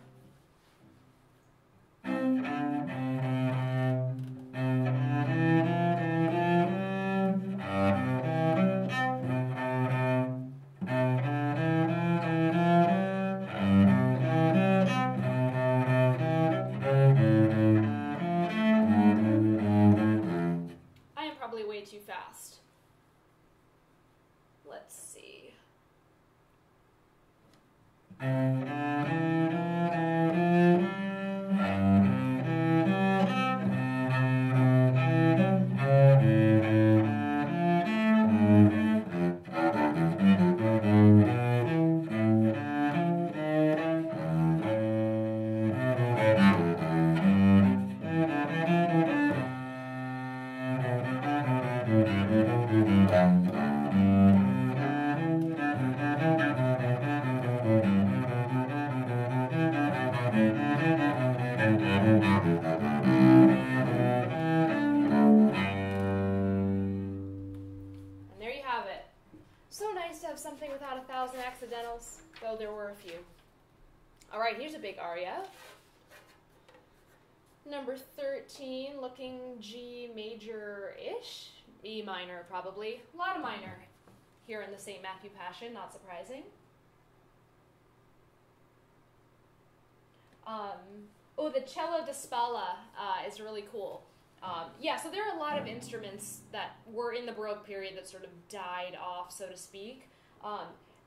Way too fast. Let's see. Something without 1,000 accidentals, though there were a few. All right, here's a big aria. Number 13, looking G major-ish, E minor probably. A lot of minor here in the St. Matthew Passion, not surprising. Oh, the cello di spalla is really cool. Yeah, so there are a lot of instruments that were in the Baroque period that sort of died off, so to speak.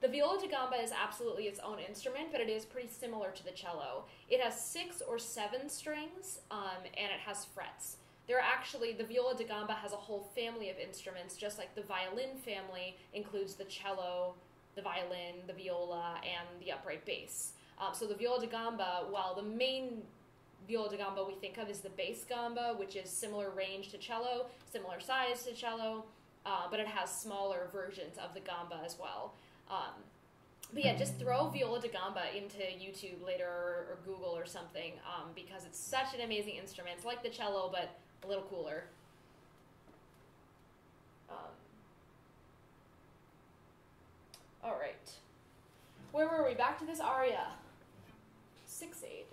The viola da gamba is absolutely its own instrument, but it is pretty similar to the cello. It has 6 or 7 strings, and it has frets. There are actually, the viola da gamba has a whole family of instruments, just like the violin family includes the cello, the violin, the viola, and the upright bass. So the viola da gamba, while the main viola da gamba we think of is the bass gamba, which is similar range to cello, similar size to cello, but it has smaller versions of the gamba as well. But yeah, just throw viola da gamba into YouTube later or Google or something, because it's such an amazing instrument. It's like the cello, but a little cooler. All right. Where were we? Back to this aria. 6/8.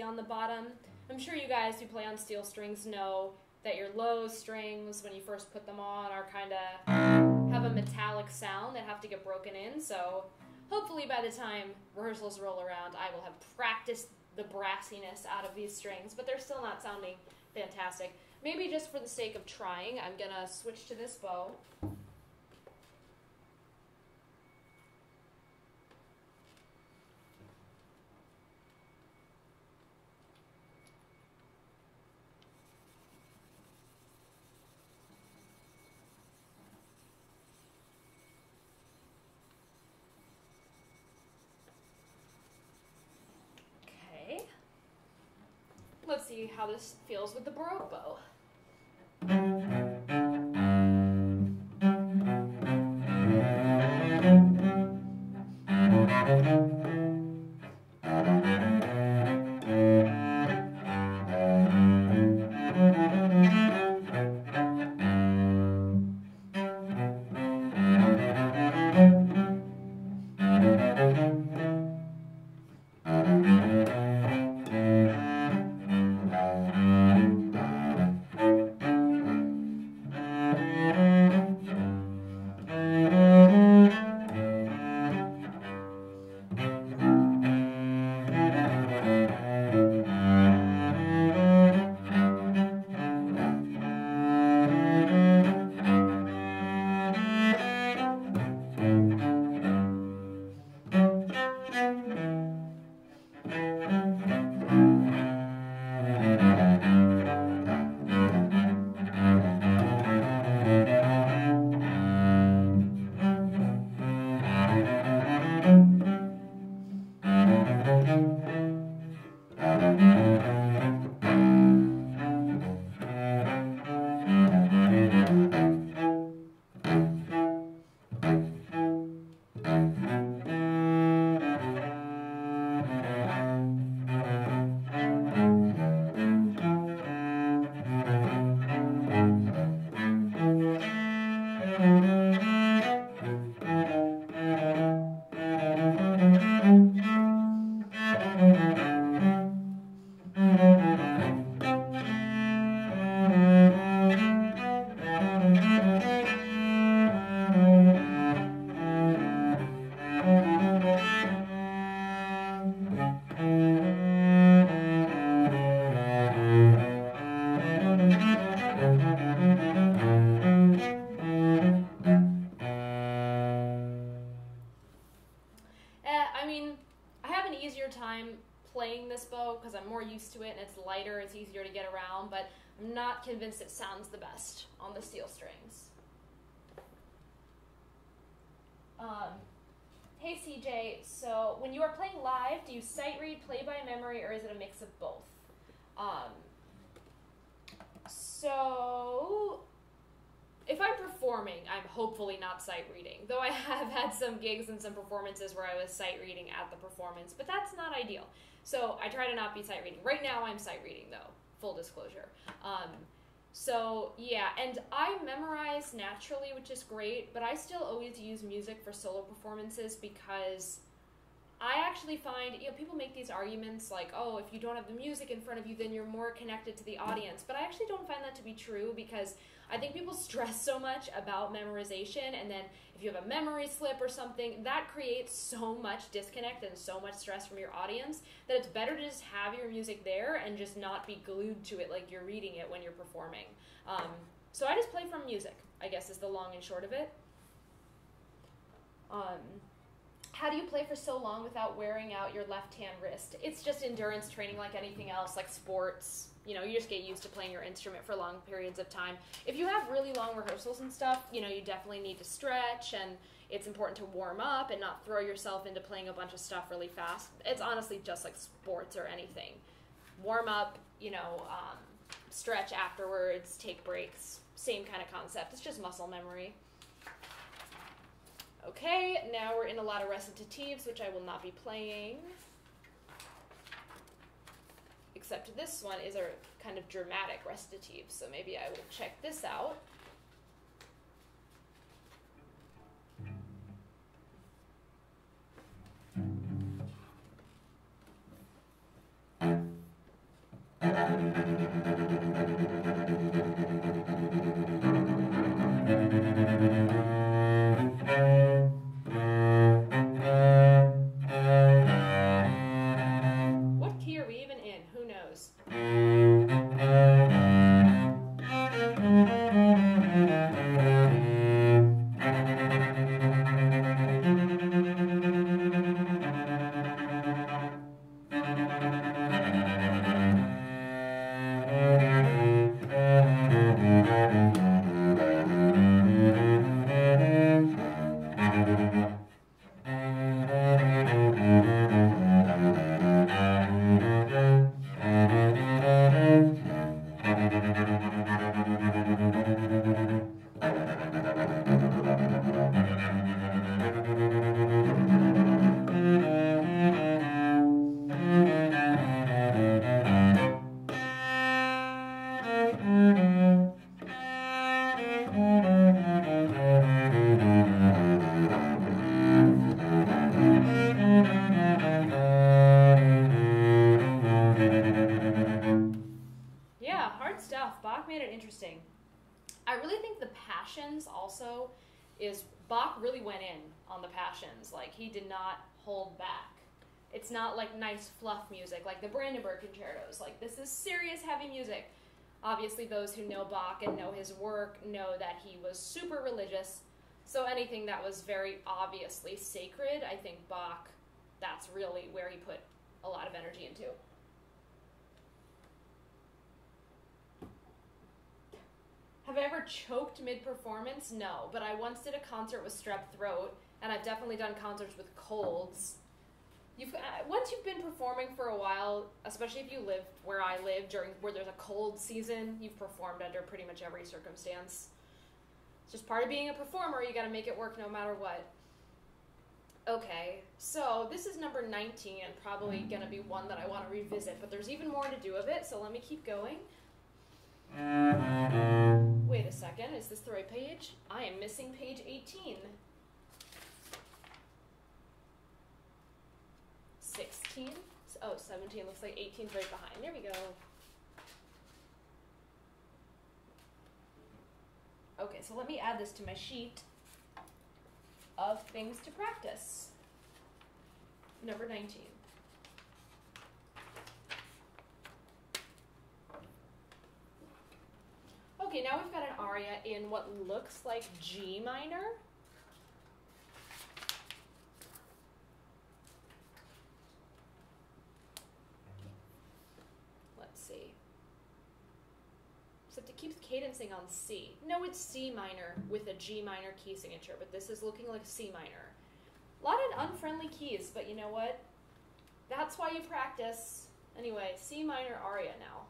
on the bottom. I'm sure you guys who play on steel strings know that your low strings, when you first put them on, are kind of have a metallic sound that have to get broken in. So hopefully by the time rehearsals roll around, I will have practiced the brassiness out of these strings, but they're still not sounding fantastic. Maybe just for the sake of trying, I'm going to switch to this bow. Let's see how this feels with the Baroque bow. Playing this bow because I'm more used to it and it's lighter, it's easier to get around, but I'm not convinced it sounds the best on the steel strings. Hey CJ, so when you are playing live, do you sight read, play by memory, or is it a mix of both? So if I'm performing, I'm hopefully not sight reading, though I have had some gigs and some performances where I was sight reading at the performance, but that's not ideal. So I try to not be sight reading. Right now I'm sight reading though, full disclosure. So yeah, and I memorize naturally, which is great, but I still always use music for solo performances because I actually find, people make these arguments like, oh, if you don't have the music in front of you, then you're more connected to the audience. But I actually don't find that to be true because I think people stress so much about memorization, and then if you have a memory slip or something, that creates so much disconnect and so much stress from your audience that it's better to just have your music there and just not be glued to it like you're reading it when you're performing. So I just play from music, I guess is the long and short of it. How do you play for so long without wearing out your left-hand wrist? It's just endurance training like anything else, like sports. You just get used to playing your instrument for long periods of time. If you have really long rehearsals and stuff, you definitely need to stretch, and it's important to warm up and not throw yourself into playing a bunch of stuff really fast. It's honestly just like sports or anything. Warm up, stretch afterwards, take breaks, same kind of concept. It's just muscle memory. Okay, now we're in a lot of recitatives, which I will not be playing. Except this one is a kind of dramatic recitative, so maybe I will check this out. What key are we even in? Who knows? Yeah, hard stuff. Bach made it interesting. I really think the Passions also is, Bach really went in on the Passions. Like, he did not hold back. It's not like nice fluff music like the Brandenburg concertos. Like, this is serious, heavy music. Obviously, those who know Bach and know his work know that he was super religious. So anything that was very obviously sacred, I think Bach, that's really where he put a lot of energy into. Have I ever choked mid-performance? No, but I once did a concert with strep throat, and I've definitely done concerts with colds. Once you've been performing for a while, especially if you live where I live, where there's a cold season, you've performed under pretty much every circumstance. It's just part of being a performer. You got to make it work no matter what. Okay, so this is number 19, and probably going to be one that I want to revisit, but there's even more to do of it, so let me keep going. Wait a second, is this the right page? I am missing page 18. 16? Oh, 17, looks like 18's right behind. There we go. Okay, so let me add this to my sheet of things to practice. Number 19. Okay, now we've got an aria in what looks like G minor. Let's see. Except it keeps cadencing on C. No, it's C minor with a G minor key signature, but this is looking like C minor. A lot of unfriendly keys, but you know what? That's why you practice. Anyway, C minor aria now.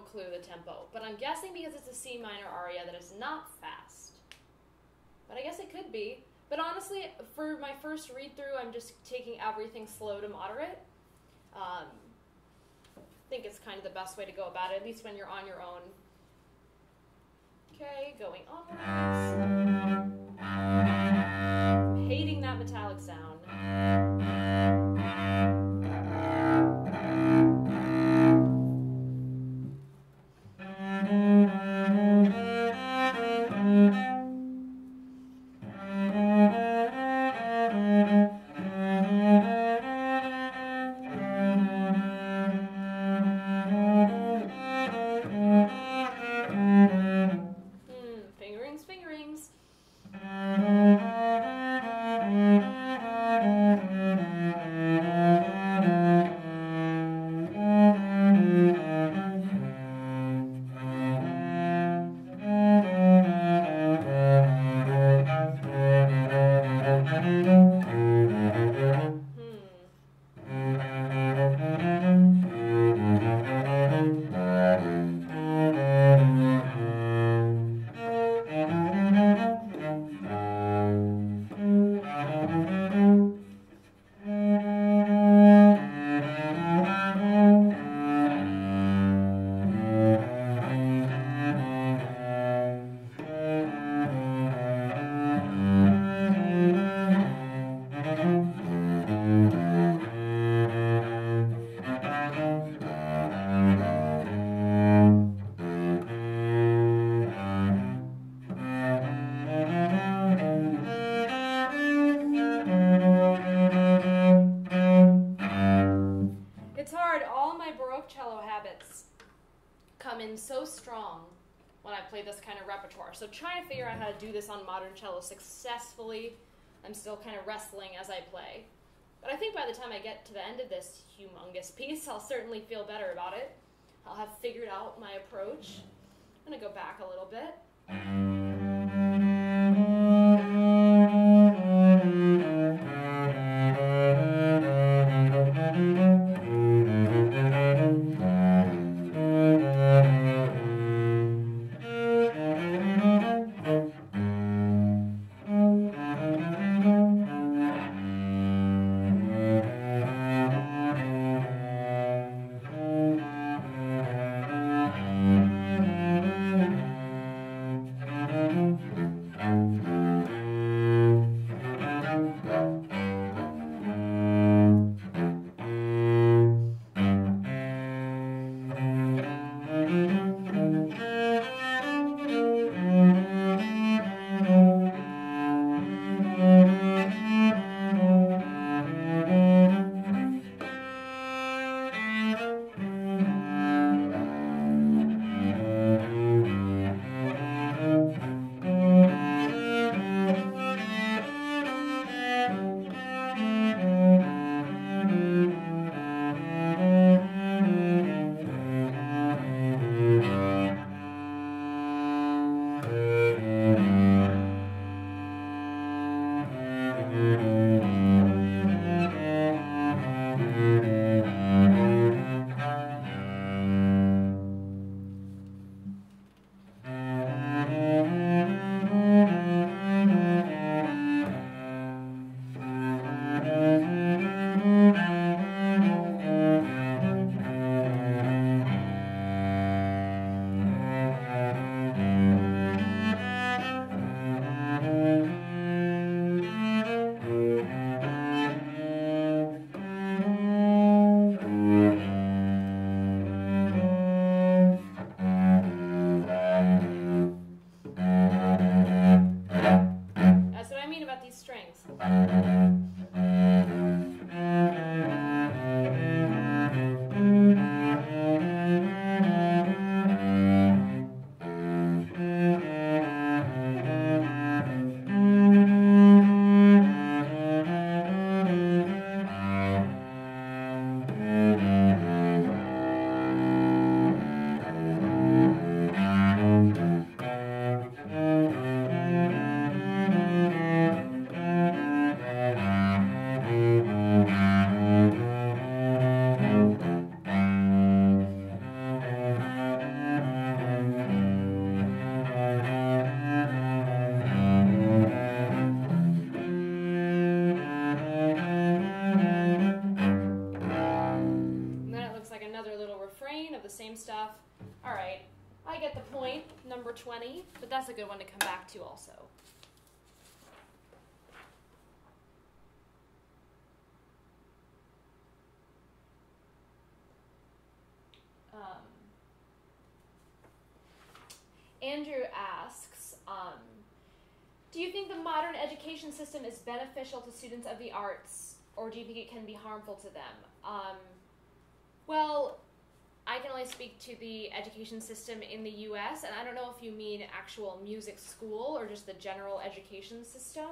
clue the tempo, but I'm guessing because it's a C minor aria that is not fast. But I guess it could be. But honestly, for my first read through, I'm just taking everything slow to moderate. I think it's kind of the best way to go about it, at least when you're on your own. Okay, going onwards. Hating that metallic sound. Fingerings, fingerings. Cello habits come in so strong when I play this kind of repertoire. So trying to figure out how to do this on modern cello successfully, I'm still kind of wrestling as I play. But I think by the time I get to the end of this humongous piece, I'll certainly feel better about it. I'll have figured out my approach. I'm going to go back a little bit. have the same stuff. All right, I get the point, number 20, but that's a good one to come back to also. Andrew asks, do you think the modern education system is beneficial to students of the arts, or do you think it can be harmful to them? Well, I can only speak to the education system in the US, and I don't know if you mean actual music school or just the general education system.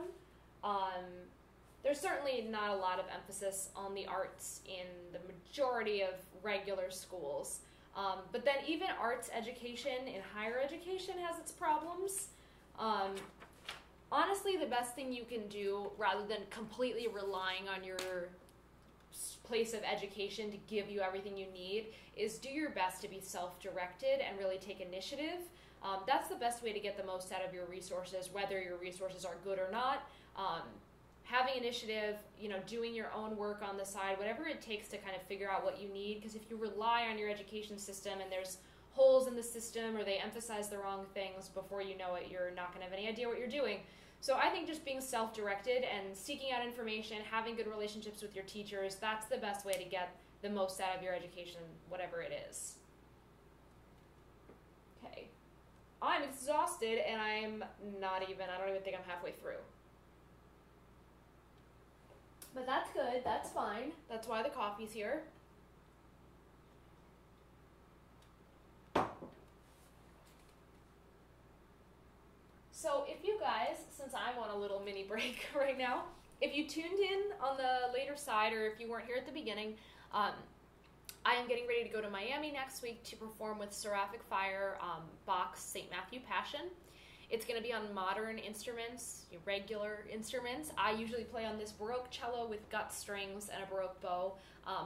There's certainly not a lot of emphasis on the arts in the majority of regular schools. But then even arts education in higher education has its problems. Honestly, the best thing you can do, rather than completely relying on your place of education to give you everything you need, is do your best to be self-directed and really take initiative. That's the best way to get the most out of your resources, whether your resources are good or not. Having initiative, doing your own work on the side, whatever it takes to kind of figure out what you need, because if you rely on your education system and there's holes in the system or they emphasize the wrong things, before you know it, you're not going to have any idea what you're doing. So I think just being self-directed and seeking out information, having good relationships with your teachers, that's the best way to get the most out of your education, whatever it is. Okay. I'm exhausted and I don't even think I'm halfway through. But that's good, that's fine. That's why the coffee's here. So if you guys, since I'm on a little mini break right now, if you tuned in on the later side, or if you weren't here at the beginning, I am getting ready to go to Miami next week to perform with Seraphic Fire, Bach's St. Matthew Passion. It's going to be on modern instruments, regular instruments. I usually play on this Baroque cello with gut strings and a Baroque bow,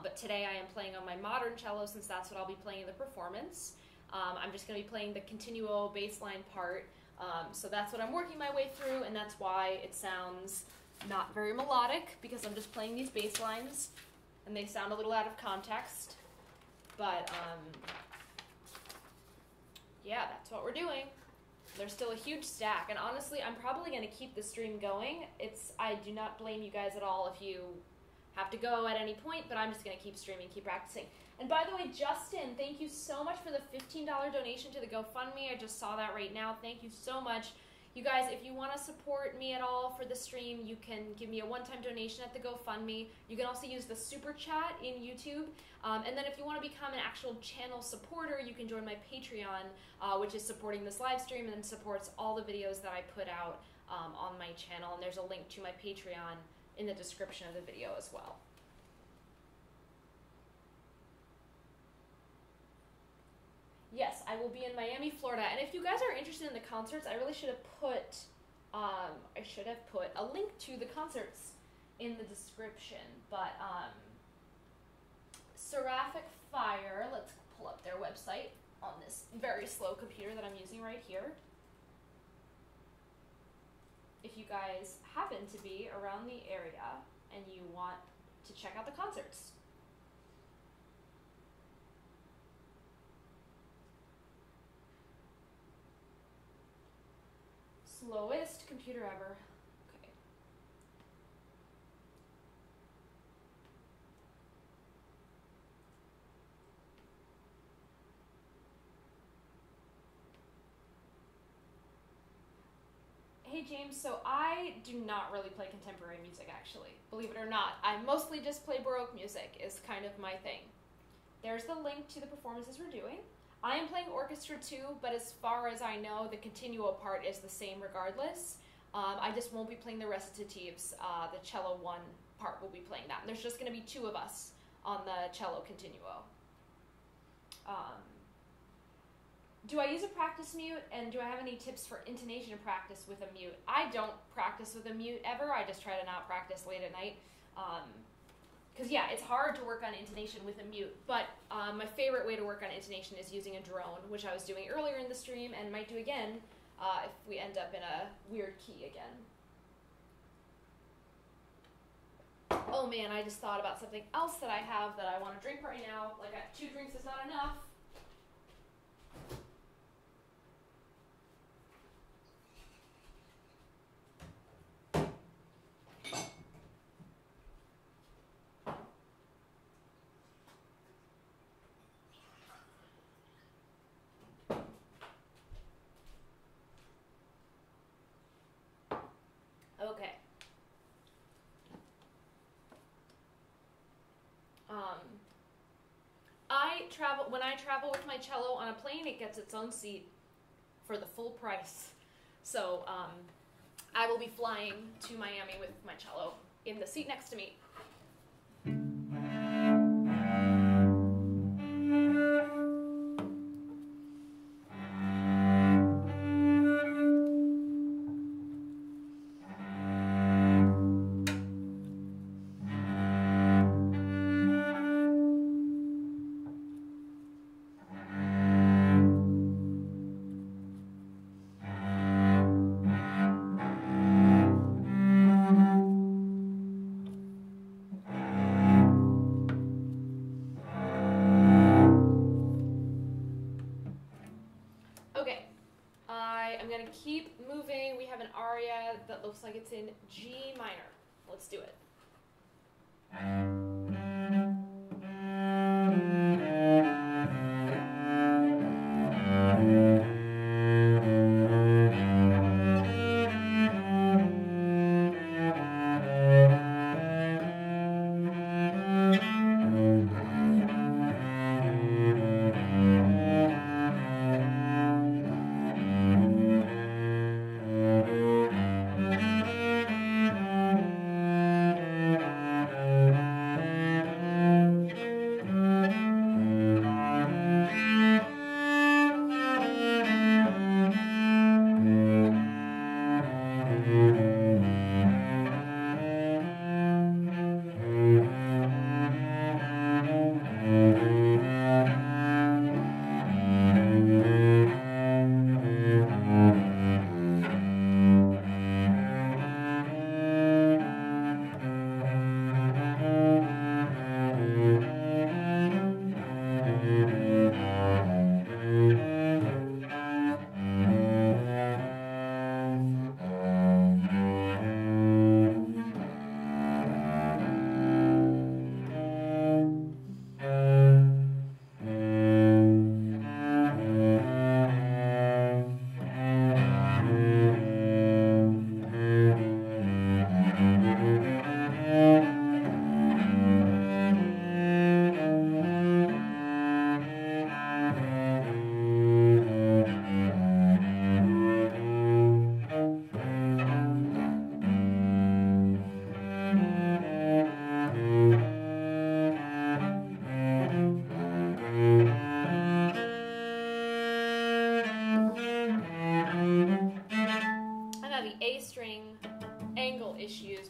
but today I am playing on my modern cello since that's what I'll be playing in the performance. I'm just going to be playing the Continuo bass line part, so that's what I'm working my way through, and that's why it sounds not very melodic, because I'm just playing these bass lines, and they sound a little out of context, but yeah, that's what we're doing. There's still a huge stack, and honestly, I'm probably going to keep the stream going. I do not blame you guys at all if you have to go at any point, but I'm just going to keep streaming, keep practicing. And by the way, Justin, thank you so much for the $15 donation to the GoFundMe. I just saw that right now. Thank you so much. You guys, if you want to support me at all for the stream, you can give me a one-time donation at the GoFundMe. You can also use the Super Chat in YouTube. And then if you want to become an actual channel supporter, you can join my Patreon, which is supporting this live stream and supports all the videos that I put out on my channel. And there's a link to my Patreon in the description of the video as well. Yes, I will be in Miami, Florida. And if you guys are interested in the concerts, I really should have put a link to the concerts in the description. But Seraphic Fire, let's pull up their website on this very slow computer that I'm using right here. If you guys happen to be around the area and you want to check out the concerts. Slowest computer ever. Okay. Hey James, so I do not really play contemporary music actually, believe it or not. I mostly just play Baroque music is kind of my thing. There's the link to the performances we're doing. I am playing orchestra too, but as far as I know, the Continuo part is the same regardless. I just won't be playing the recitatives. The cello one part will be playing that. And there's just going to be two of us on the cello Continuo. Do I use a practice mute, and do I have any tips for intonation practice with a mute? I don't practice with a mute ever. I just try to not practice late at night. Because yeah, it's hard to work on intonation with a mute, but my favorite way to work on intonation is using a drone, which I was doing earlier in the stream and might do again if we end up in a weird key again. Oh man, I just thought about something else that I have that I want to drink right now. Like 2 drinks is not enough. Okay. When I travel with my cello on a plane, it gets its own seat for the full price. So I will be flying to Miami with my cello in the seat next to me. I'm going to keep moving. We have an aria that looks like it's in G minor. Let's do it.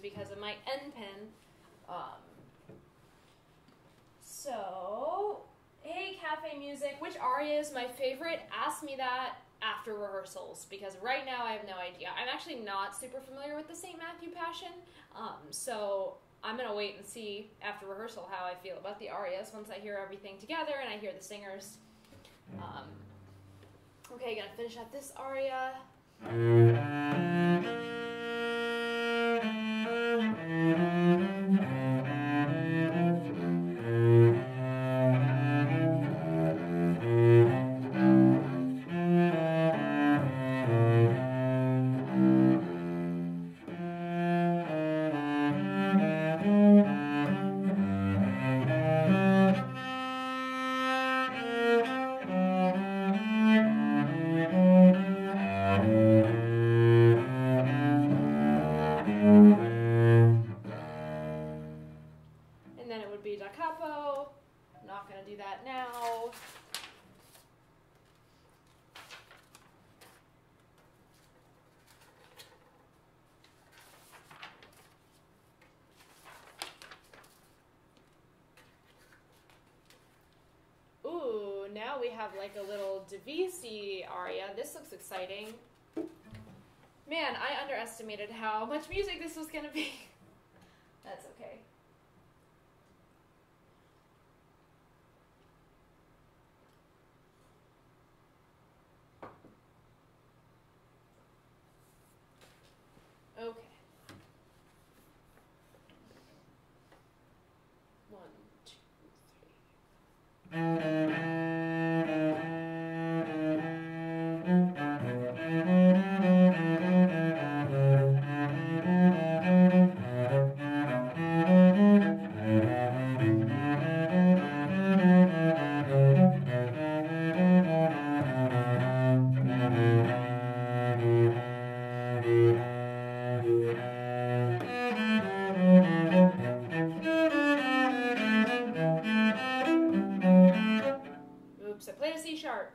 Because of my N pen. So, hey Cafe Music, which aria is my favorite? Ask me that after rehearsals, because right now I have no idea. I'm actually not super familiar with the St. Matthew Passion, so I'm going to wait and see after rehearsal how I feel about the arias once I hear everything together and I hear the singers. Okay, gonna finish out this aria. Now we have like a little Davidson aria. This looks exciting. Man, I underestimated how much music this was going to be. That's okay. play a C sharp.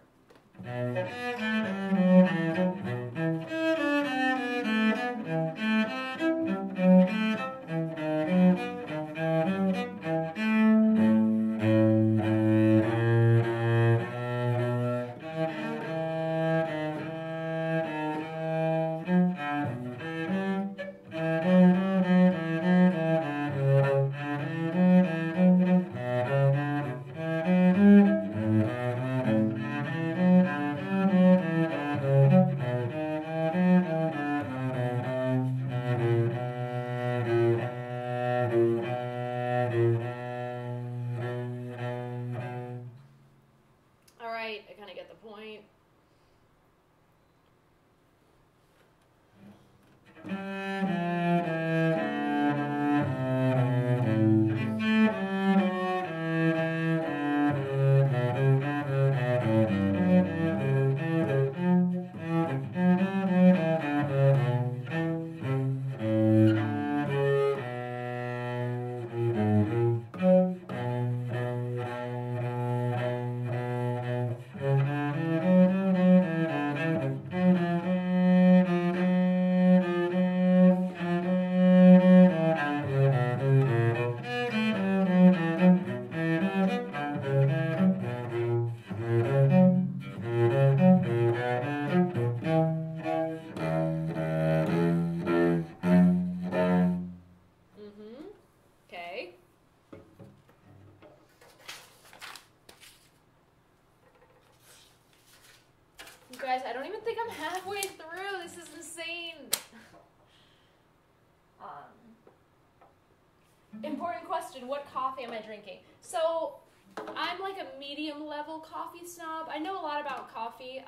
I kind of get the point. Okay. You guys, I don't even think I'm halfway through. This is insane. Important question, what coffee am I drinking? So, I'm like a medium level coffee snob. I know a lot about coffee,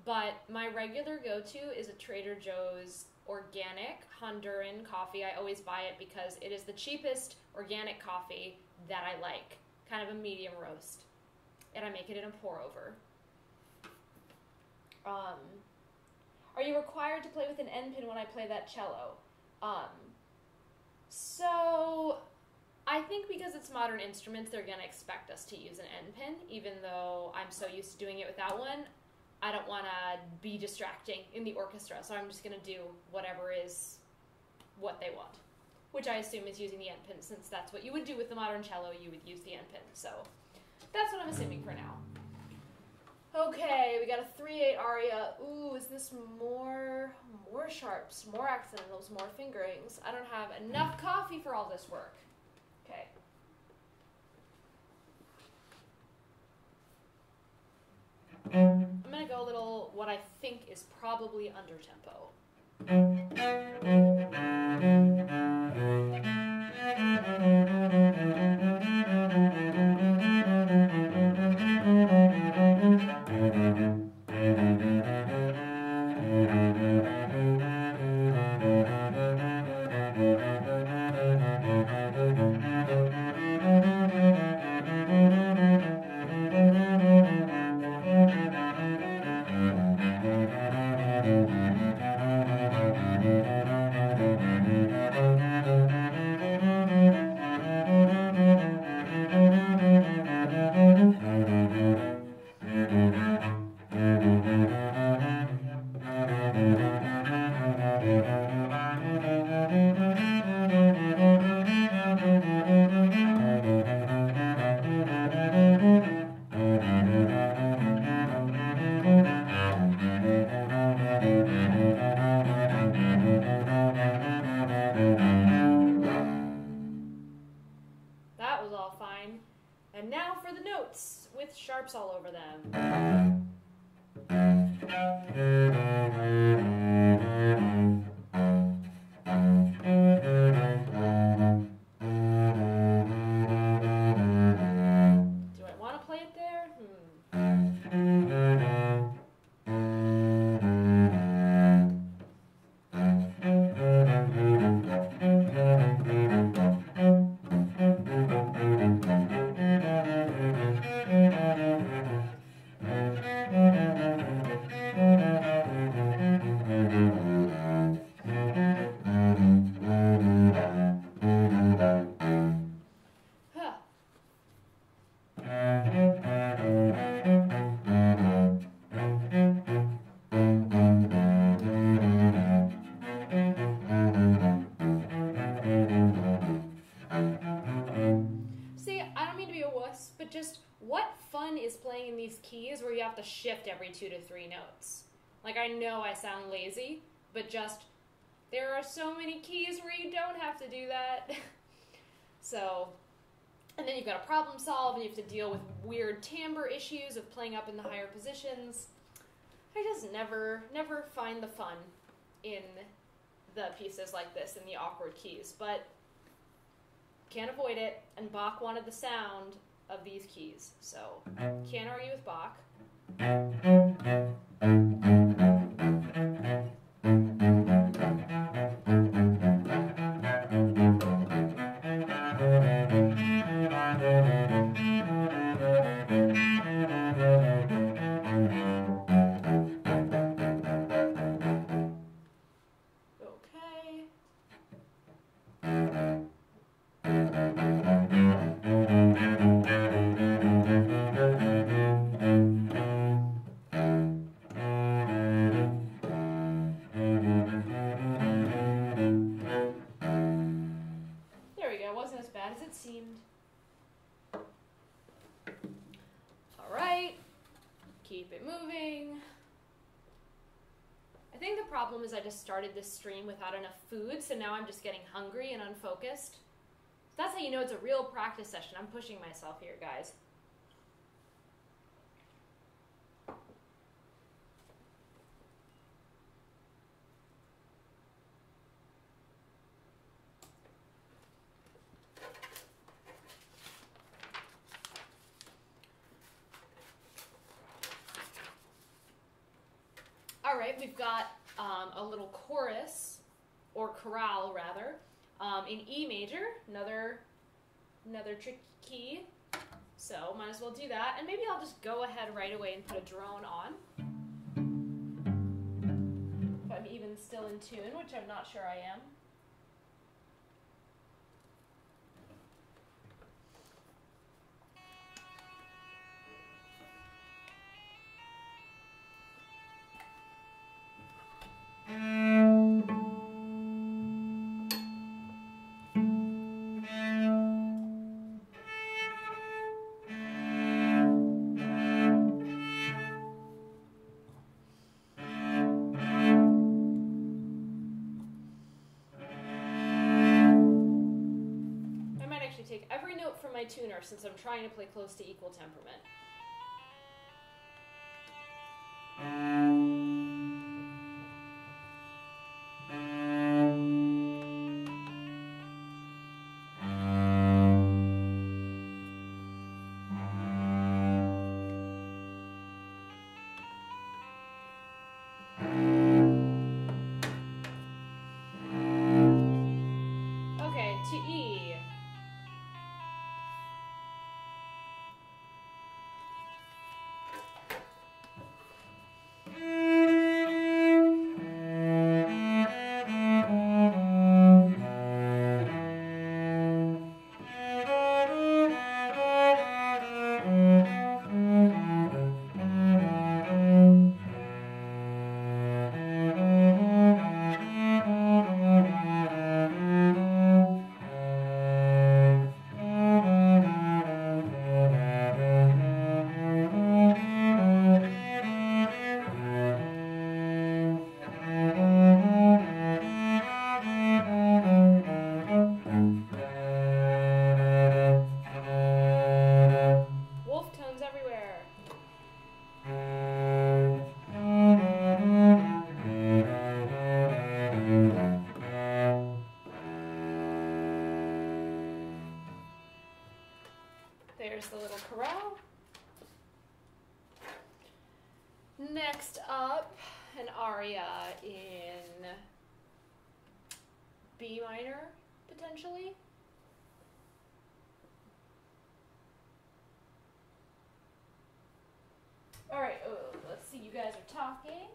but my regular go-to is a Trader Joe's organic Honduran coffee. I always buy it because it is the cheapest organic coffee that I like. Kind of a medium roast. And I make it in a pour-over. Are you required to play with an end pin when I play that cello? So, I think because it's modern instruments, they're going to expect us to use an end pin, even though I'm so used to doing it without one. I don't want to be distracting in the orchestra, so I'm just going to do whatever is what they want, which I assume is using the end pin, since that's what you would do with the modern cello, you would use the end pin, so that's what I'm assuming for now. Okay, we got a 3/8 aria. Ooh, is this more sharps, more accidentals, more fingerings? I don't have enough coffee for all this work. Okay. I'm gonna go a little, what I think is probably under tempo. That was all fine. And now for the notes, with sharps all over them. Do I want to play it there? us, but just what fun is playing in these keys where you have to shift every 2 to 3 notes? Like, I know I sound lazy, but just, there are so many keys where you don't have to do that. So, and then you've got to problem solve, and you have to deal with weird timbre issues of playing up in the higher positions. I just never find the fun in the pieces like this, in the awkward keys, but can't avoid it, and Bach wanted the sound of these keys, so can't argue with Bach. Okay. There we go, wasn't as bad as it seemed. Alright, keep it moving. I think the problem is I just started this stream without enough food, so now I'm just getting hungry and unfocused. That's how you know it's a real practice session. I'm pushing myself here, guys. All right, we've got a little chorus, or chorale rather, in E major, another tricky key. So might as well do that, and maybe I'll just go ahead right away and put a drone on. If I'm even still in tune, which I'm not sure I am. Tuner, since I'm trying to play close to equal temperament. Okay, to E. There's the little chorale. Next up, an aria in B minor, potentially. All right, let's see, you guys are talking.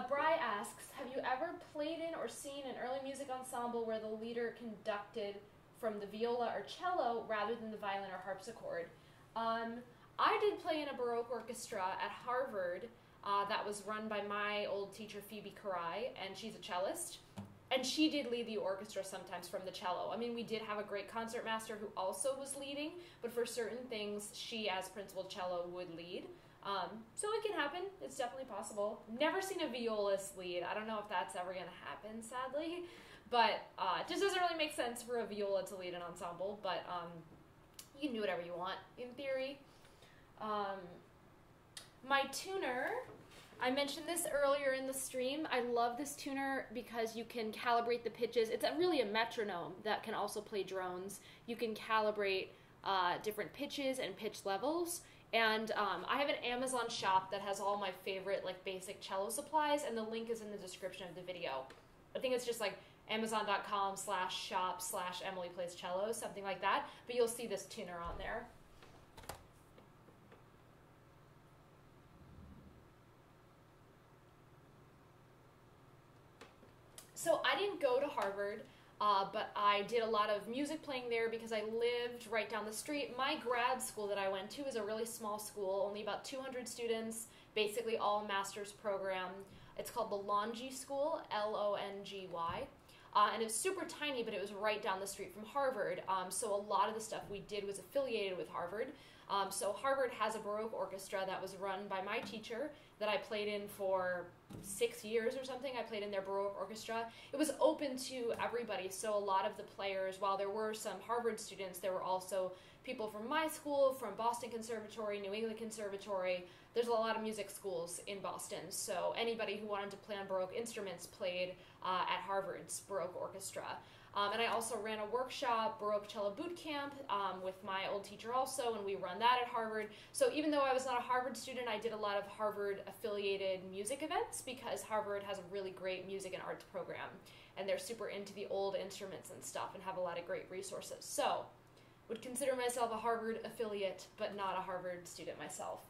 Bry asks, have you ever played in or seen an early music ensemble where the leader conducted from the viola or cello rather than the violin or harpsichord? I did play in a Baroque orchestra at Harvard that was run by my old teacher Phoebe Karai, and she's a cellist. And she did lead the orchestra sometimes from the cello. I mean, we did have a great concertmaster who also was leading, but for certain things, she as principal cello would lead. So it can happen. It's definitely possible. Never seen a violist lead. I don't know if that's ever going to happen, sadly. But it just doesn't really make sense for a viola to lead an ensemble. But you can do whatever you want, in theory. My tuner, I mentioned this earlier in the stream. I love this tuner because you can calibrate the pitches. It's really a metronome that can also play drones. You can calibrate different pitches and pitch levels. And I have an Amazon shop that has all my favorite like basic cello supplies, and the link is in the description of the video. I think it's just like amazon.com/shop/EmilyPlaysCello, something like that. But you'll see this tuner on there. So I didn't go to Harvard, but I did a lot of music playing there because I lived right down the street. My grad school that I went to is a really small school, only about 200 students, basically all master's program. It's called the Longy School, Longy. And it's super tiny, but it was right down the street from Harvard. So a lot of the stuff we did was affiliated with Harvard. So Harvard has a Baroque orchestra that was run by my teacher that I played in for 6 years or something. I played in their Baroque orchestra. It was open to everybody, so a lot of the players, while there were some Harvard students, there were also people from my school, from Boston Conservatory, New England Conservatory. There's a lot of music schools in Boston, so anybody who wanted to play on Baroque instruments played at Harvard's Baroque orchestra. And I also ran a workshop, Baroque Cello Boot Camp, with my old teacher also, and we run that at Harvard. So even though I was not a Harvard student, I did a lot of Harvard-affiliated music events because Harvard has a really great music and arts program, and they're super into the old instruments and stuff and have a lot of great resources. So would consider myself a Harvard affiliate, but not a Harvard student myself.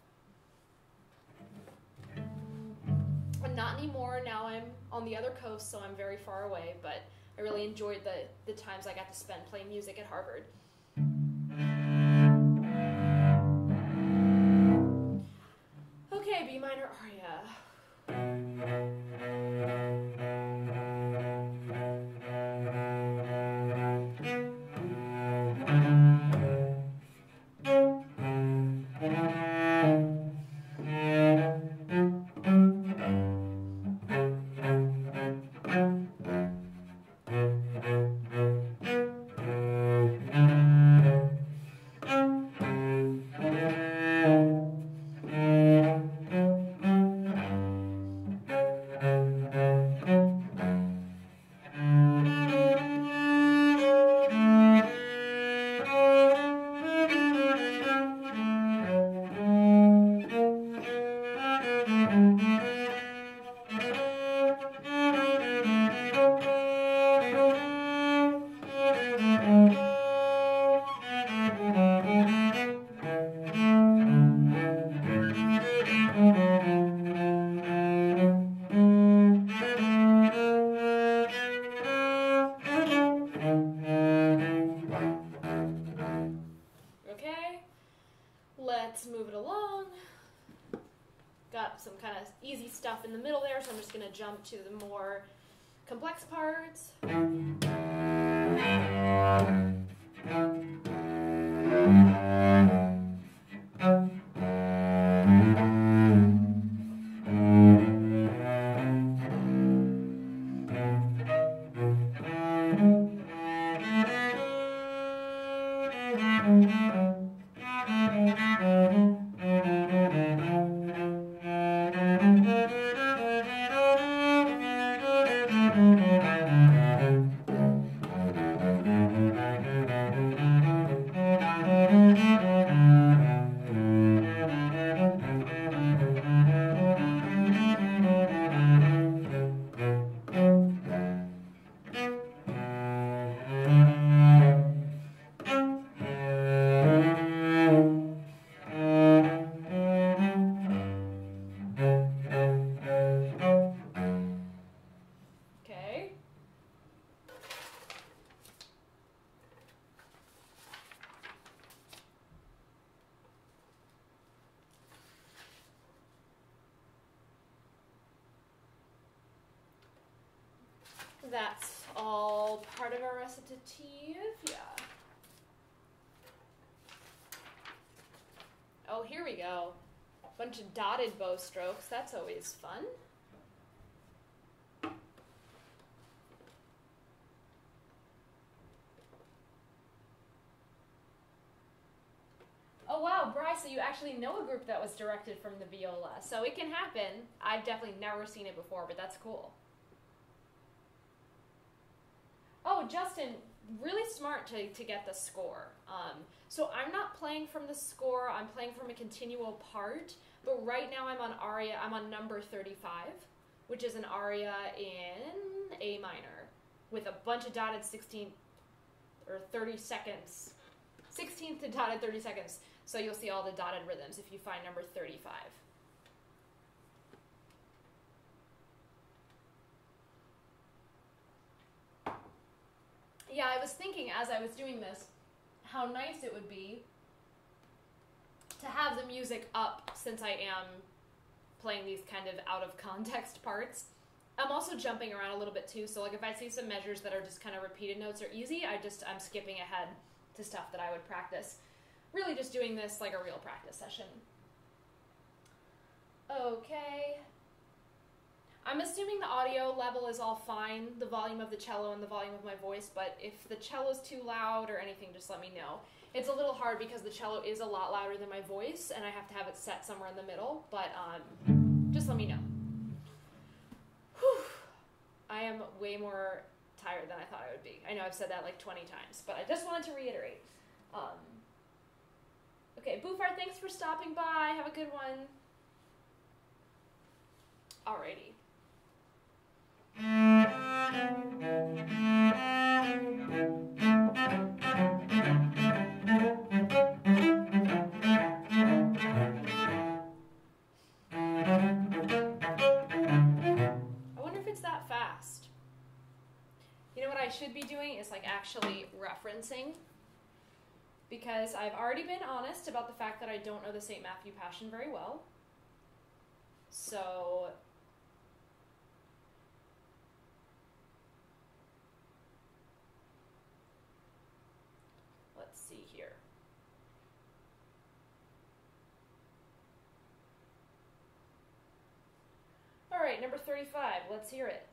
And not anymore. Now I'm on the other coast, so I'm very far away, but I really enjoyed the times I got to spend playing music at Harvard. Okay, B minor aria. Let's move it along. Got some kind of easy stuff in the middle there, so I'm just going to jump to the more complex parts. That's all part of our recitative, yeah. Oh, here we go. Bunch of dotted bow strokes, that's always fun. Oh wow, Bryce, so you actually know a group that was directed from the viola, so it can happen. I've definitely never seen it before, but that's cool. Oh, Justin, really smart to get the score. So I'm not playing from the score, I'm playing from a continuo part, but right now I'm on Aria, I'm on number 35, which is an aria in A minor, with a bunch of dotted 16th or 30 seconds, 16th to dotted 30 seconds, so you'll see all the dotted rhythms if you find number 35. Yeah, I was thinking as I was doing this, how nice it would be to have the music up since I am playing these kind of out of context parts. I'm also jumping around a little bit too, so like if I see some measures that are just kind of repeated notes or easy, I'm skipping ahead to stuff that I would practice. Really just doing this like a real practice session. Okay. I'm assuming the audio level is all fine, the volume of the cello and the volume of my voice, but if the cello's too loud or anything, just let me know. It's a little hard because the cello is a lot louder than my voice, and I have to have it set somewhere in the middle, but just let me know. Whew. I am way more tired than I thought I would be. I know I've said that like 20 times, but I just wanted to reiterate. Okay, Bufar, thanks for stopping by. Have a good one. Alrighty. I wonder if it's that fast. You know what I should be doing is like actually referencing, because I've already been honest about the fact that I don't know the St. Matthew Passion very well. So let's see here. All right, number 35, let's hear it.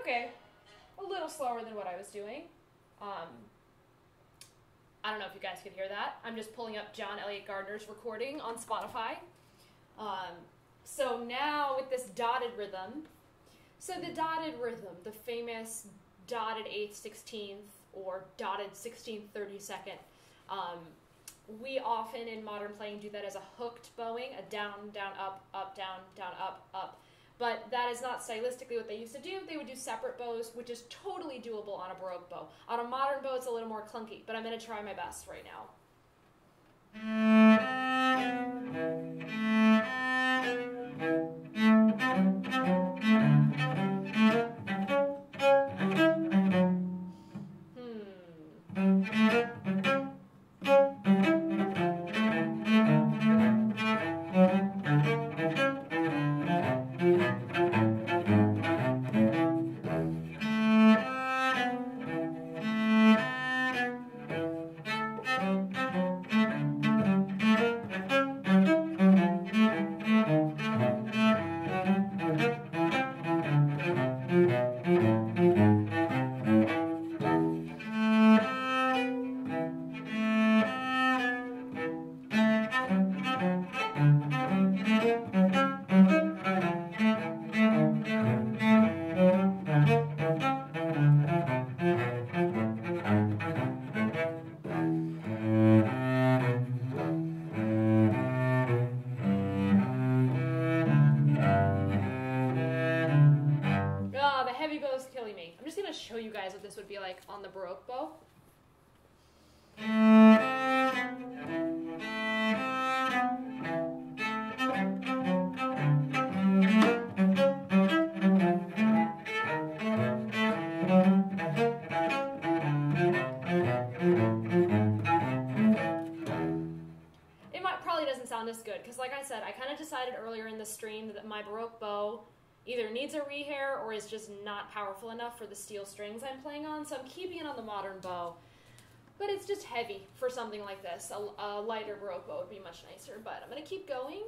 Okay, a little slower than what I was doing. I don't know if you guys could hear that. I'm just pulling up John Elliott Gardner's recording on Spotify. So now with this dotted rhythm, so the dotted rhythm, the famous dotted 8th, 16th, or dotted 16th, 32nd, we often in modern playing do that as a hooked bowing, a down, down, up, down, up. But that is not stylistically what they used to do. They would do separate bows, which is totally doable on a Baroque bow. On a modern bow, it's a little more clunky, but I'm going to try my best right now. Show you guys what this would be like on the Baroque bow. because like I said, I kind of decided earlier in the stream that my Baroque bow either needs a rehair or is just not powerful enough for the steel strings I'm playing on, so I'm keeping it on the modern bow. But it's just heavy for something like this. A lighter Baroque bow would be much nicer, but I'm going to keep going.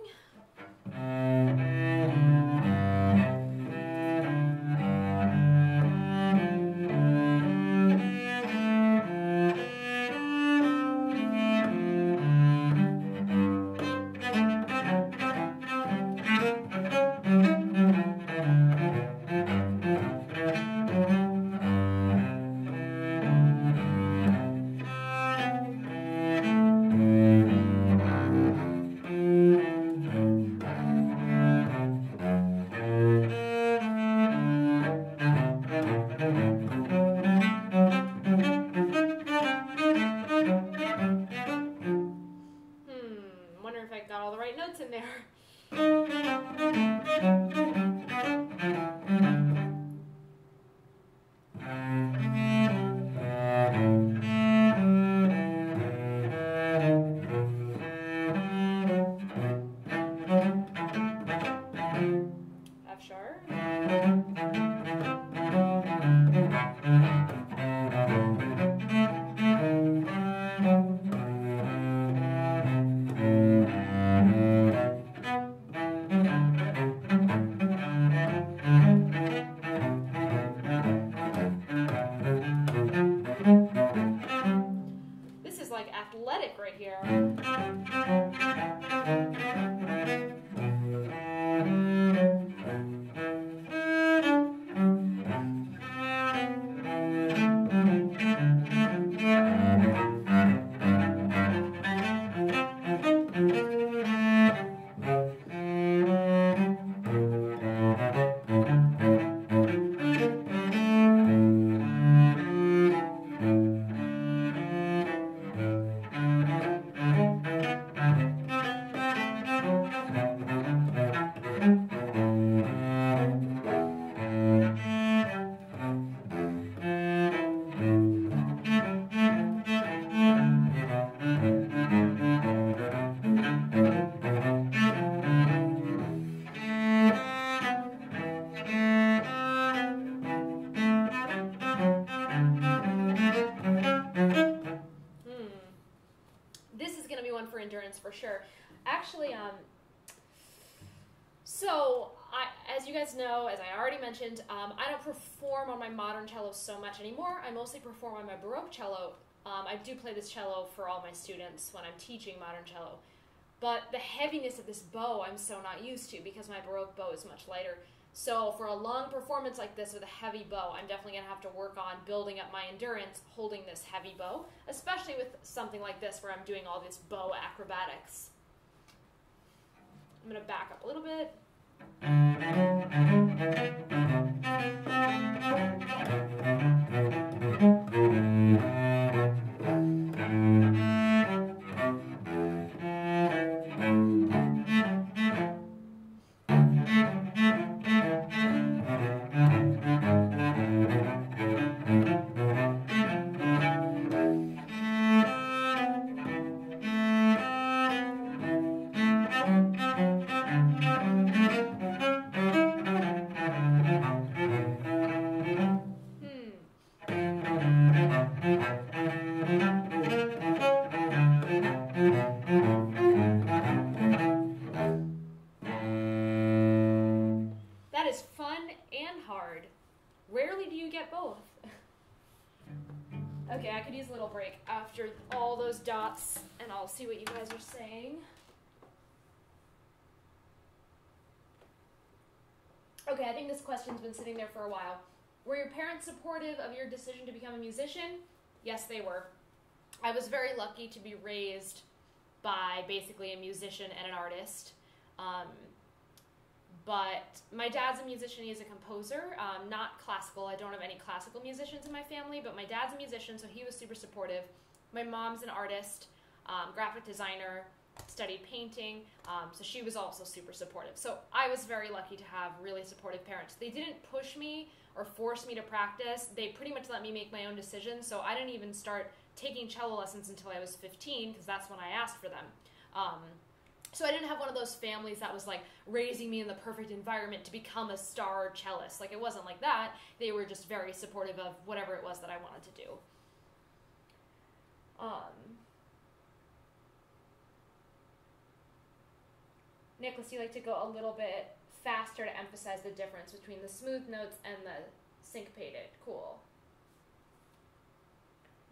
Wonder if I got all the right notes in there. F sharp. This is like athletic right here. This is going to be one for endurance for sure. Actually, as you guys know, as I already mentioned, I don't perform on my modern cello so much anymore. I mostly perform on my Baroque cello. I do play this cello for all my students when I'm teaching modern cello. But the heaviness of this bow I'm so not used to because my Baroque bow is much lighter. So for a long performance like this with a heavy bow, I'm definitely going to have to work on building up my endurance holding this heavy bow, especially with something like this where I'm doing all this bow acrobatics. I'm going to back up a little bit. That is fun and hard. Rarely do you get both. Okay, I could use a little break after all those dots, and I'll see what you guys are saying. Okay, I think this question's been sitting there for a while. Were your parents supportive of your decision to become a musician? Yes, they were. I was very lucky to be raised by basically a musician and an artist. But my dad's a musician, he's a composer, not classical. I don't have any classical musicians in my family, but my dad's a musician, so he was super supportive. My mom's an artist, graphic designer, studied painting, so she was also super supportive. So I was very lucky to have really supportive parents. They didn't push me or force me to practice. They pretty much let me make my own decisions, so I didn't even start taking cello lessons until I was 15, because that's when I asked for them. So I didn't have one of those families that was like raising me in the perfect environment to become a star cellist. Like, it wasn't like that. They were just very supportive of whatever it was that I wanted to do. Nicholas, you like to go a little bit faster to emphasize the difference between the smooth notes and the syncopated. Cool.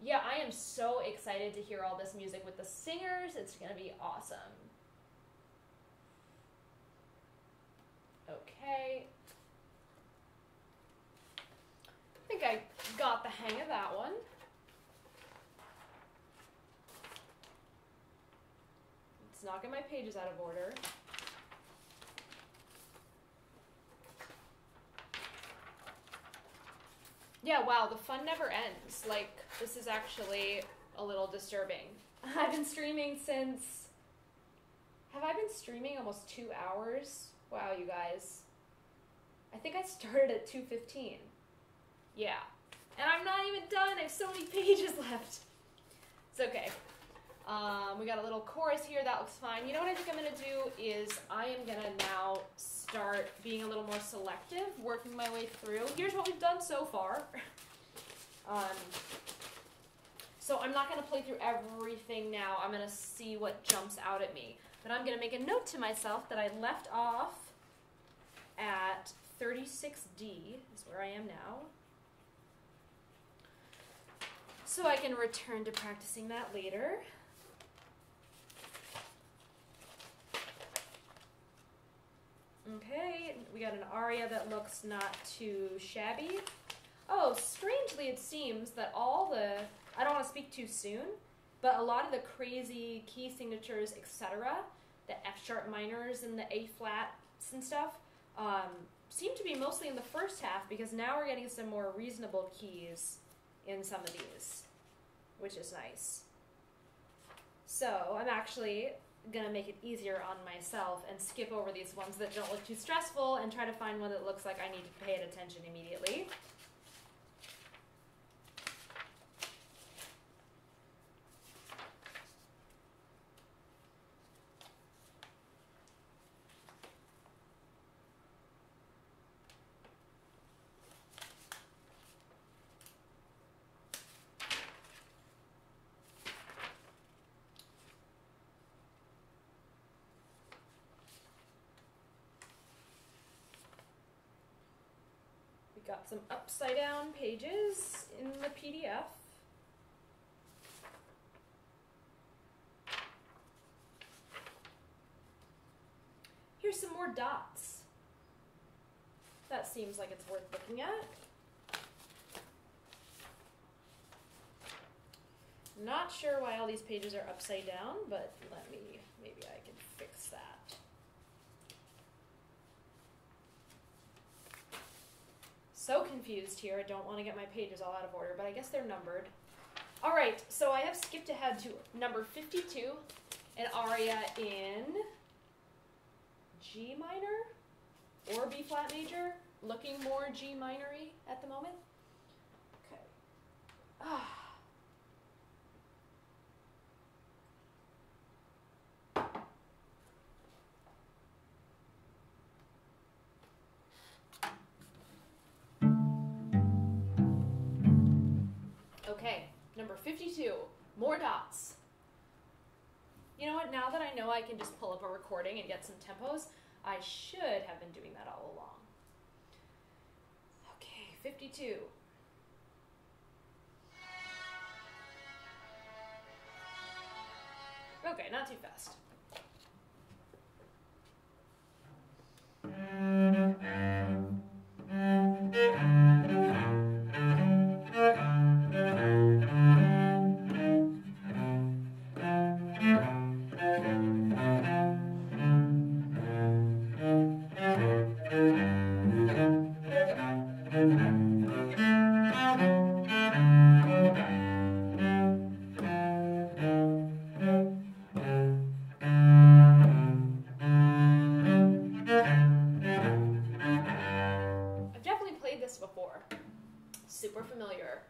Yeah, I am so excited to hear all this music with the singers. It's going to be awesome. Okay. I think I got the hang of that one. It's knocking my pages out of order. Yeah, wow, the fun never ends. Like, this is actually a little disturbing. I've been streaming since... Have I been streaming almost 2 hours? Wow, you guys. I think I started at 2:15. Yeah. And I'm not even done. I have so many pages left. It's okay. We got a little chorus here. That looks fine. You know what I think I'm going to do is I am going to now start being a little more selective, working my way through. Here's what we've done so far. So I'm not going to play through everything now. I'm going to see what jumps out at me. But I'm going to make a note to myself that I left off at 36D, is where I am now. So I can return to practicing that later. Okay, we got an aria that looks not too shabby. Oh, strangely it seems that all the, I don't want to speak too soon, but a lot of the crazy key signatures, etc., the F sharp minors and the A flats and stuff, seem to be mostly in the first half, because now we're getting some more reasonable keys in some of these, which is nice. So I'm actually gonna make it easier on myself and skip over these ones that don't look too stressful and try to find one that looks like I need to pay it attention immediately. Got some upside down pages in the PDF. Here's some more dots. That seems like it's worth looking at. Not sure why all these pages are upside down, but maybe I can fix that. So confused here. I don't want to get my pages all out of order, but I guess they're numbered. All right, so I have skipped ahead to number 52, an aria in G minor or B flat major, looking more G minor-y at the moment. Okay. Okay, number 52, more dots. You know what, now that I know I can just pull up a recording and get some tempos, I should have been doing that all along. Okay, 52. Okay, not too fast. Before. Super familiar.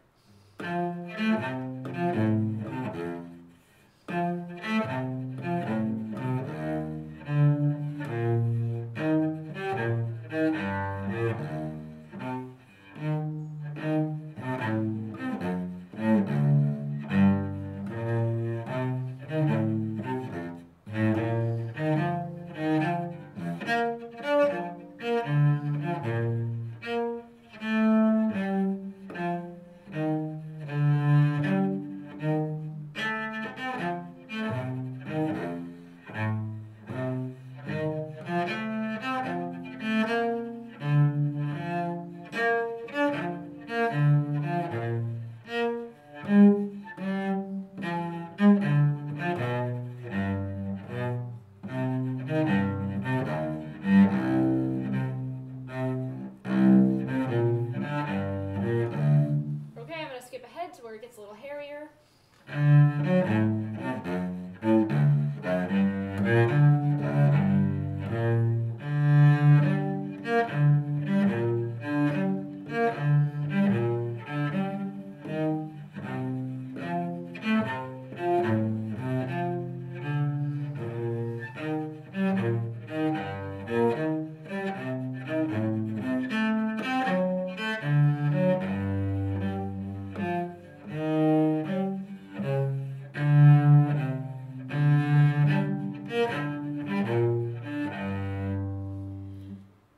ahead to where it gets a little hairier.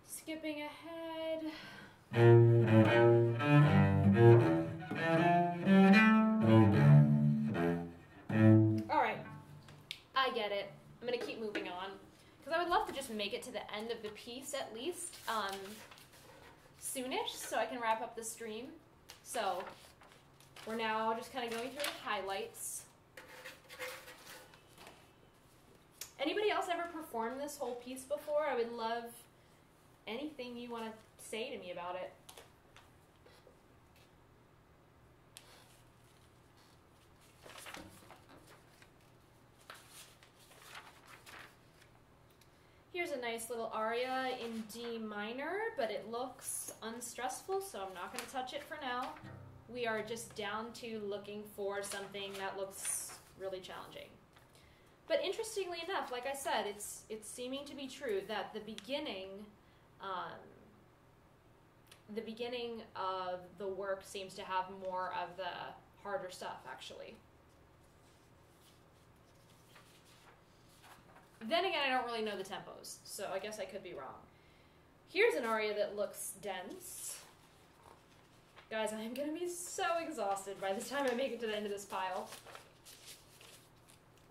Skipping ahead. All right, I get it. I'm gonna keep moving on because I would love to just make it to the end of the piece at least soonish so I can wrap up the stream. So we're now just kind of going through the highlights. Anybody else ever performed this whole piece before? I would love anything you want to say to me about it. Here's a nice little aria in D minor, but it looks unstressful, so I'm not going to touch it for now. We are just down to looking for something that looks really challenging. But interestingly enough, like I said, it's seeming to be true that the beginning of the work seems to have more of the harder stuff, actually. Then again, I don't really know the tempos, so I guess I could be wrong. Here's an aria that looks dense. Guys, I'm going to be so exhausted by the time I make it to the end of this pile.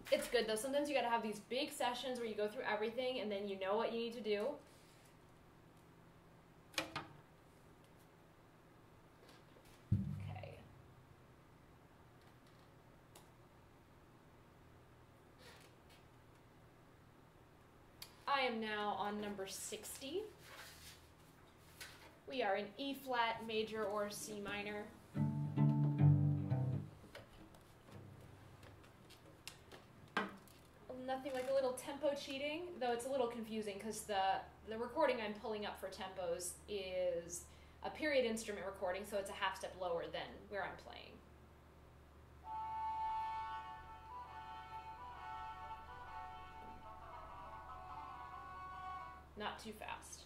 It's good, though. Sometimes you got to have these big sessions where you go through everything, and then you know what you need to do. Okay. I am now on number 60. We are in E flat, major, or C minor. Nothing like a little tempo cheating, though it's a little confusing because the recording I'm pulling up for tempos is a period instrument recording, so it's a half step lower than where I'm playing. Not too fast.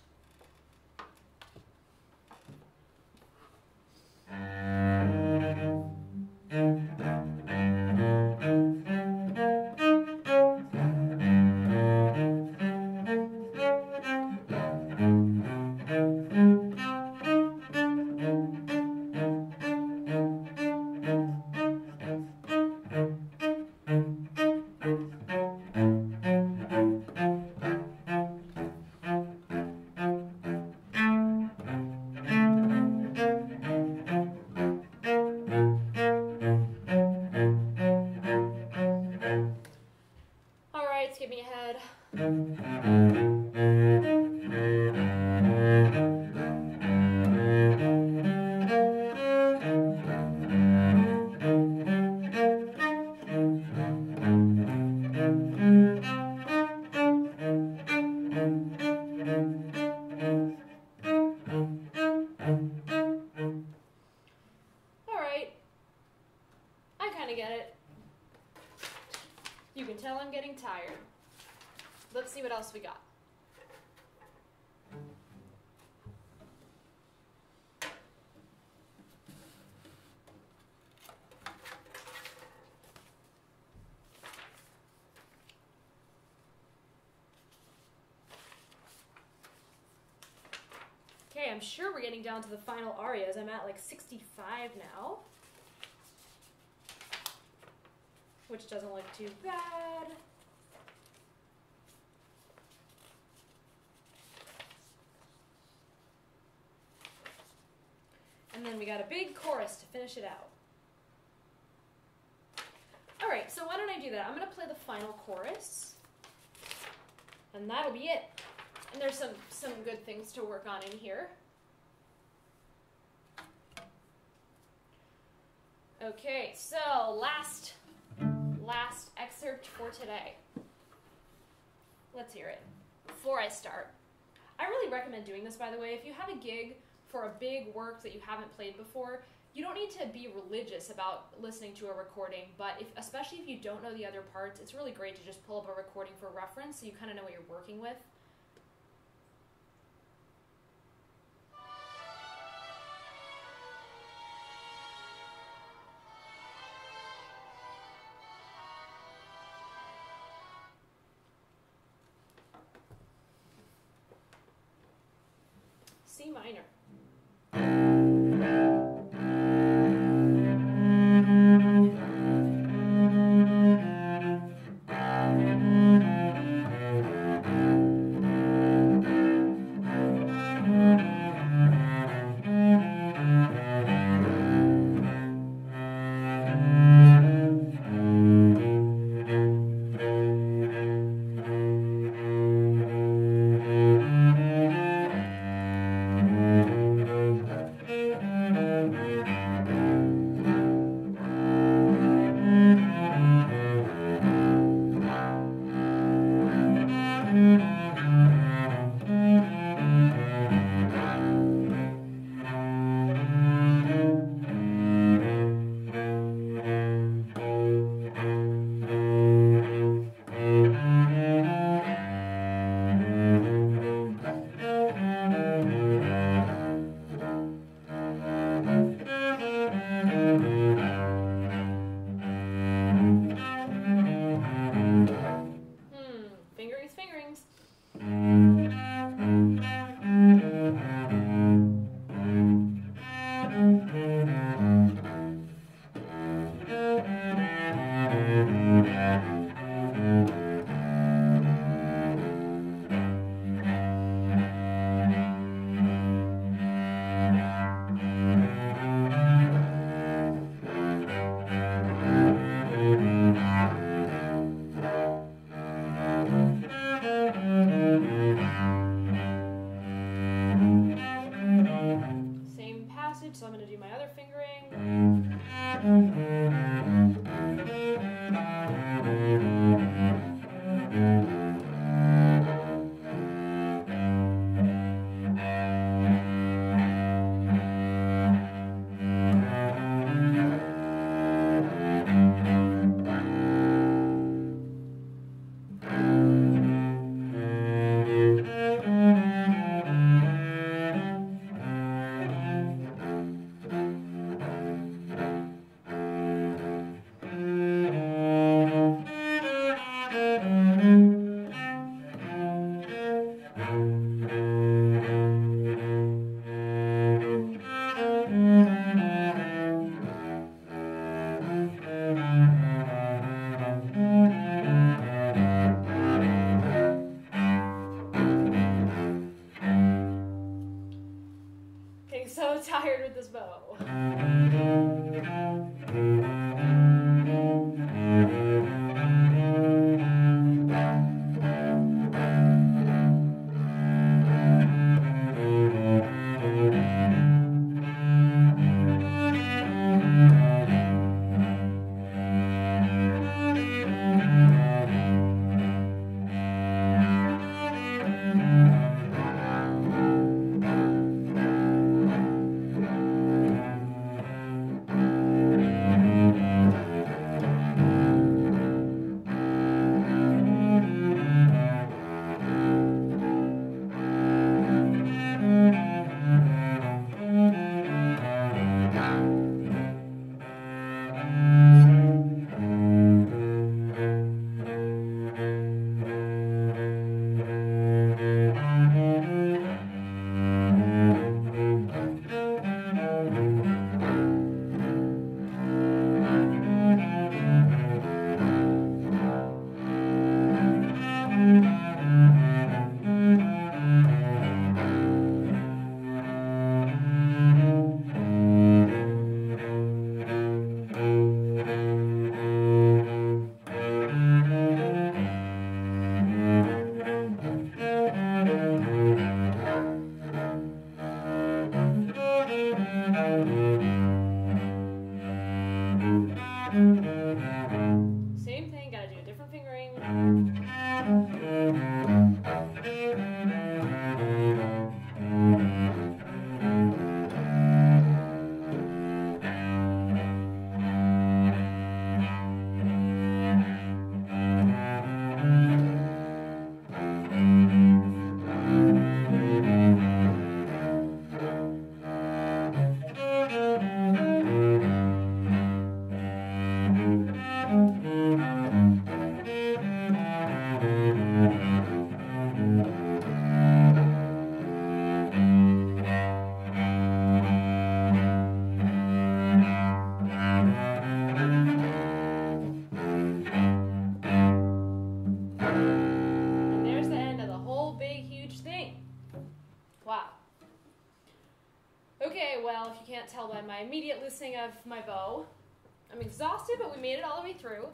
Tired. Let's see what else we got. Okay, I'm sure we're getting down to the final arias. I'm at like 65 now, which doesn't look too bad. And then we got a big chorus to finish it out. All right, so why don't I do that? I'm going to play the final chorus, and that'll be it. And there's some good things to work on in here. Okay, so last excerpt for today. Let's hear it. Before I start, I really recommend doing this, by the way. If you have a gig for a big work that you haven't played before, you don't need to be religious about listening to a recording, but especially if you don't know the other parts, it's really great to just pull up a recording for reference so you kind of know what you're working with. C minor. Fingerings. So I'm going to do my other fingering. immediate loosening of my bow. I'm exhausted, but we made it all the way through,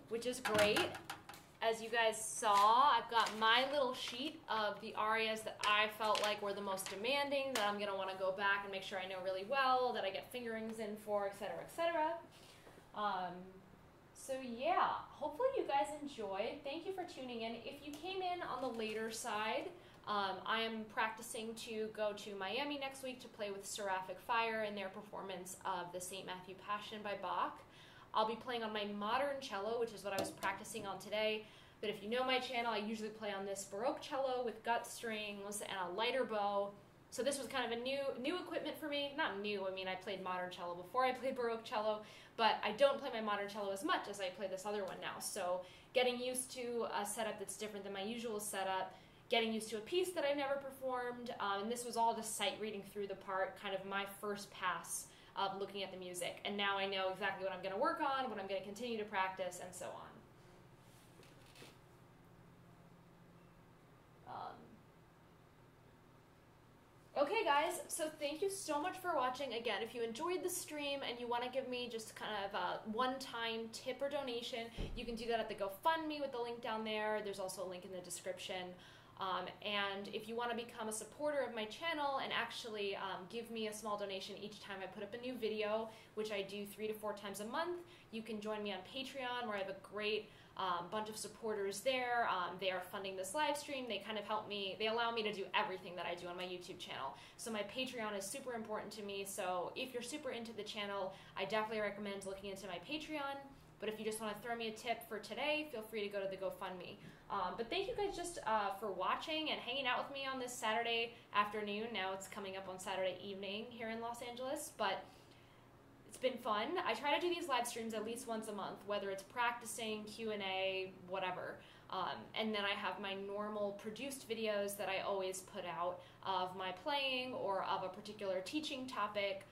which is great. As you guys saw, I've got my little sheet of the arias that I felt like were the most demanding, that I'm going to want to go back and make sure I know really well, that I get fingerings in for, etc., etc. So yeah, hopefully you guys enjoyed. Thank you for tuning in. If you came in on the later side, I am practicing to go to Miami next week to play with Seraphic Fire in their performance of the St. Matthew Passion by Bach. I'll be playing on my modern cello, which is what I was practicing on today. But if you know my channel, I usually play on this Baroque cello with gut strings and a lighter bow. So this was kind of a new equipment for me. Not new, I mean I played modern cello before I played Baroque cello, but I don't play my modern cello as much as I play this other one now. So getting used to a setup that's different than my usual setup, getting used to a piece that I've never performed, and this was all just sight reading through the part, kind of my first pass of looking at the music. And now I know exactly what I'm going to work on, what I'm going to continue to practice, and so on. Okay guys, so thank you so much for watching. Again, if you enjoyed the stream and you want to give me just kind of a one-time tip or donation, you can do that at the GoFundMe with the link down there. There's also a link in the description. And if you want to become a supporter of my channel and actually give me a small donation each time I put up a new video, which I do 3 to 4 times a month, you can join me on Patreon, where I have a great bunch of supporters there. They are funding this live stream. They kind of help me, they allow me to do everything that I do on my YouTube channel. So my Patreon is super important to me. So if you're super into the channel, I definitely recommend looking into my Patreon. But if you just want to throw me a tip for today, feel free to go to the GoFundMe. But thank you guys just for watching and hanging out with me on this Saturday afternoon. Now it's coming up on Saturday evening here in Los Angeles, but it's been fun. I try to do these live streams at least once a month, whether it's practicing, Q&A, whatever. And then I have my normal produced videos that I always put out of my playing or of a particular teaching topic.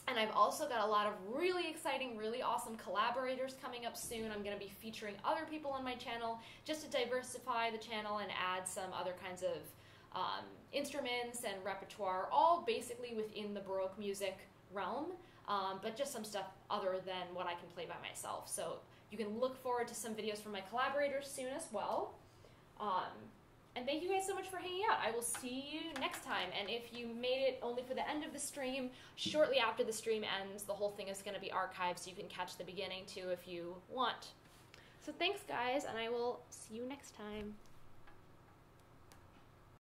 And I've also got a lot of really exciting, really awesome collaborators coming up soon. I'm going to be featuring other people on my channel just to diversify the channel and add some other kinds of instruments and repertoire, all basically within the Baroque music realm, but just some stuff other than what I can play by myself. So you can look forward to some videos from my collaborators soon as well. And thank you guys so much for hanging out. I will see you next time. And if you made it only for the end of the stream, shortly after the stream ends, the whole thing is going to be archived, so you can catch the beginning too if you want. So thanks, guys, and I will see you next time.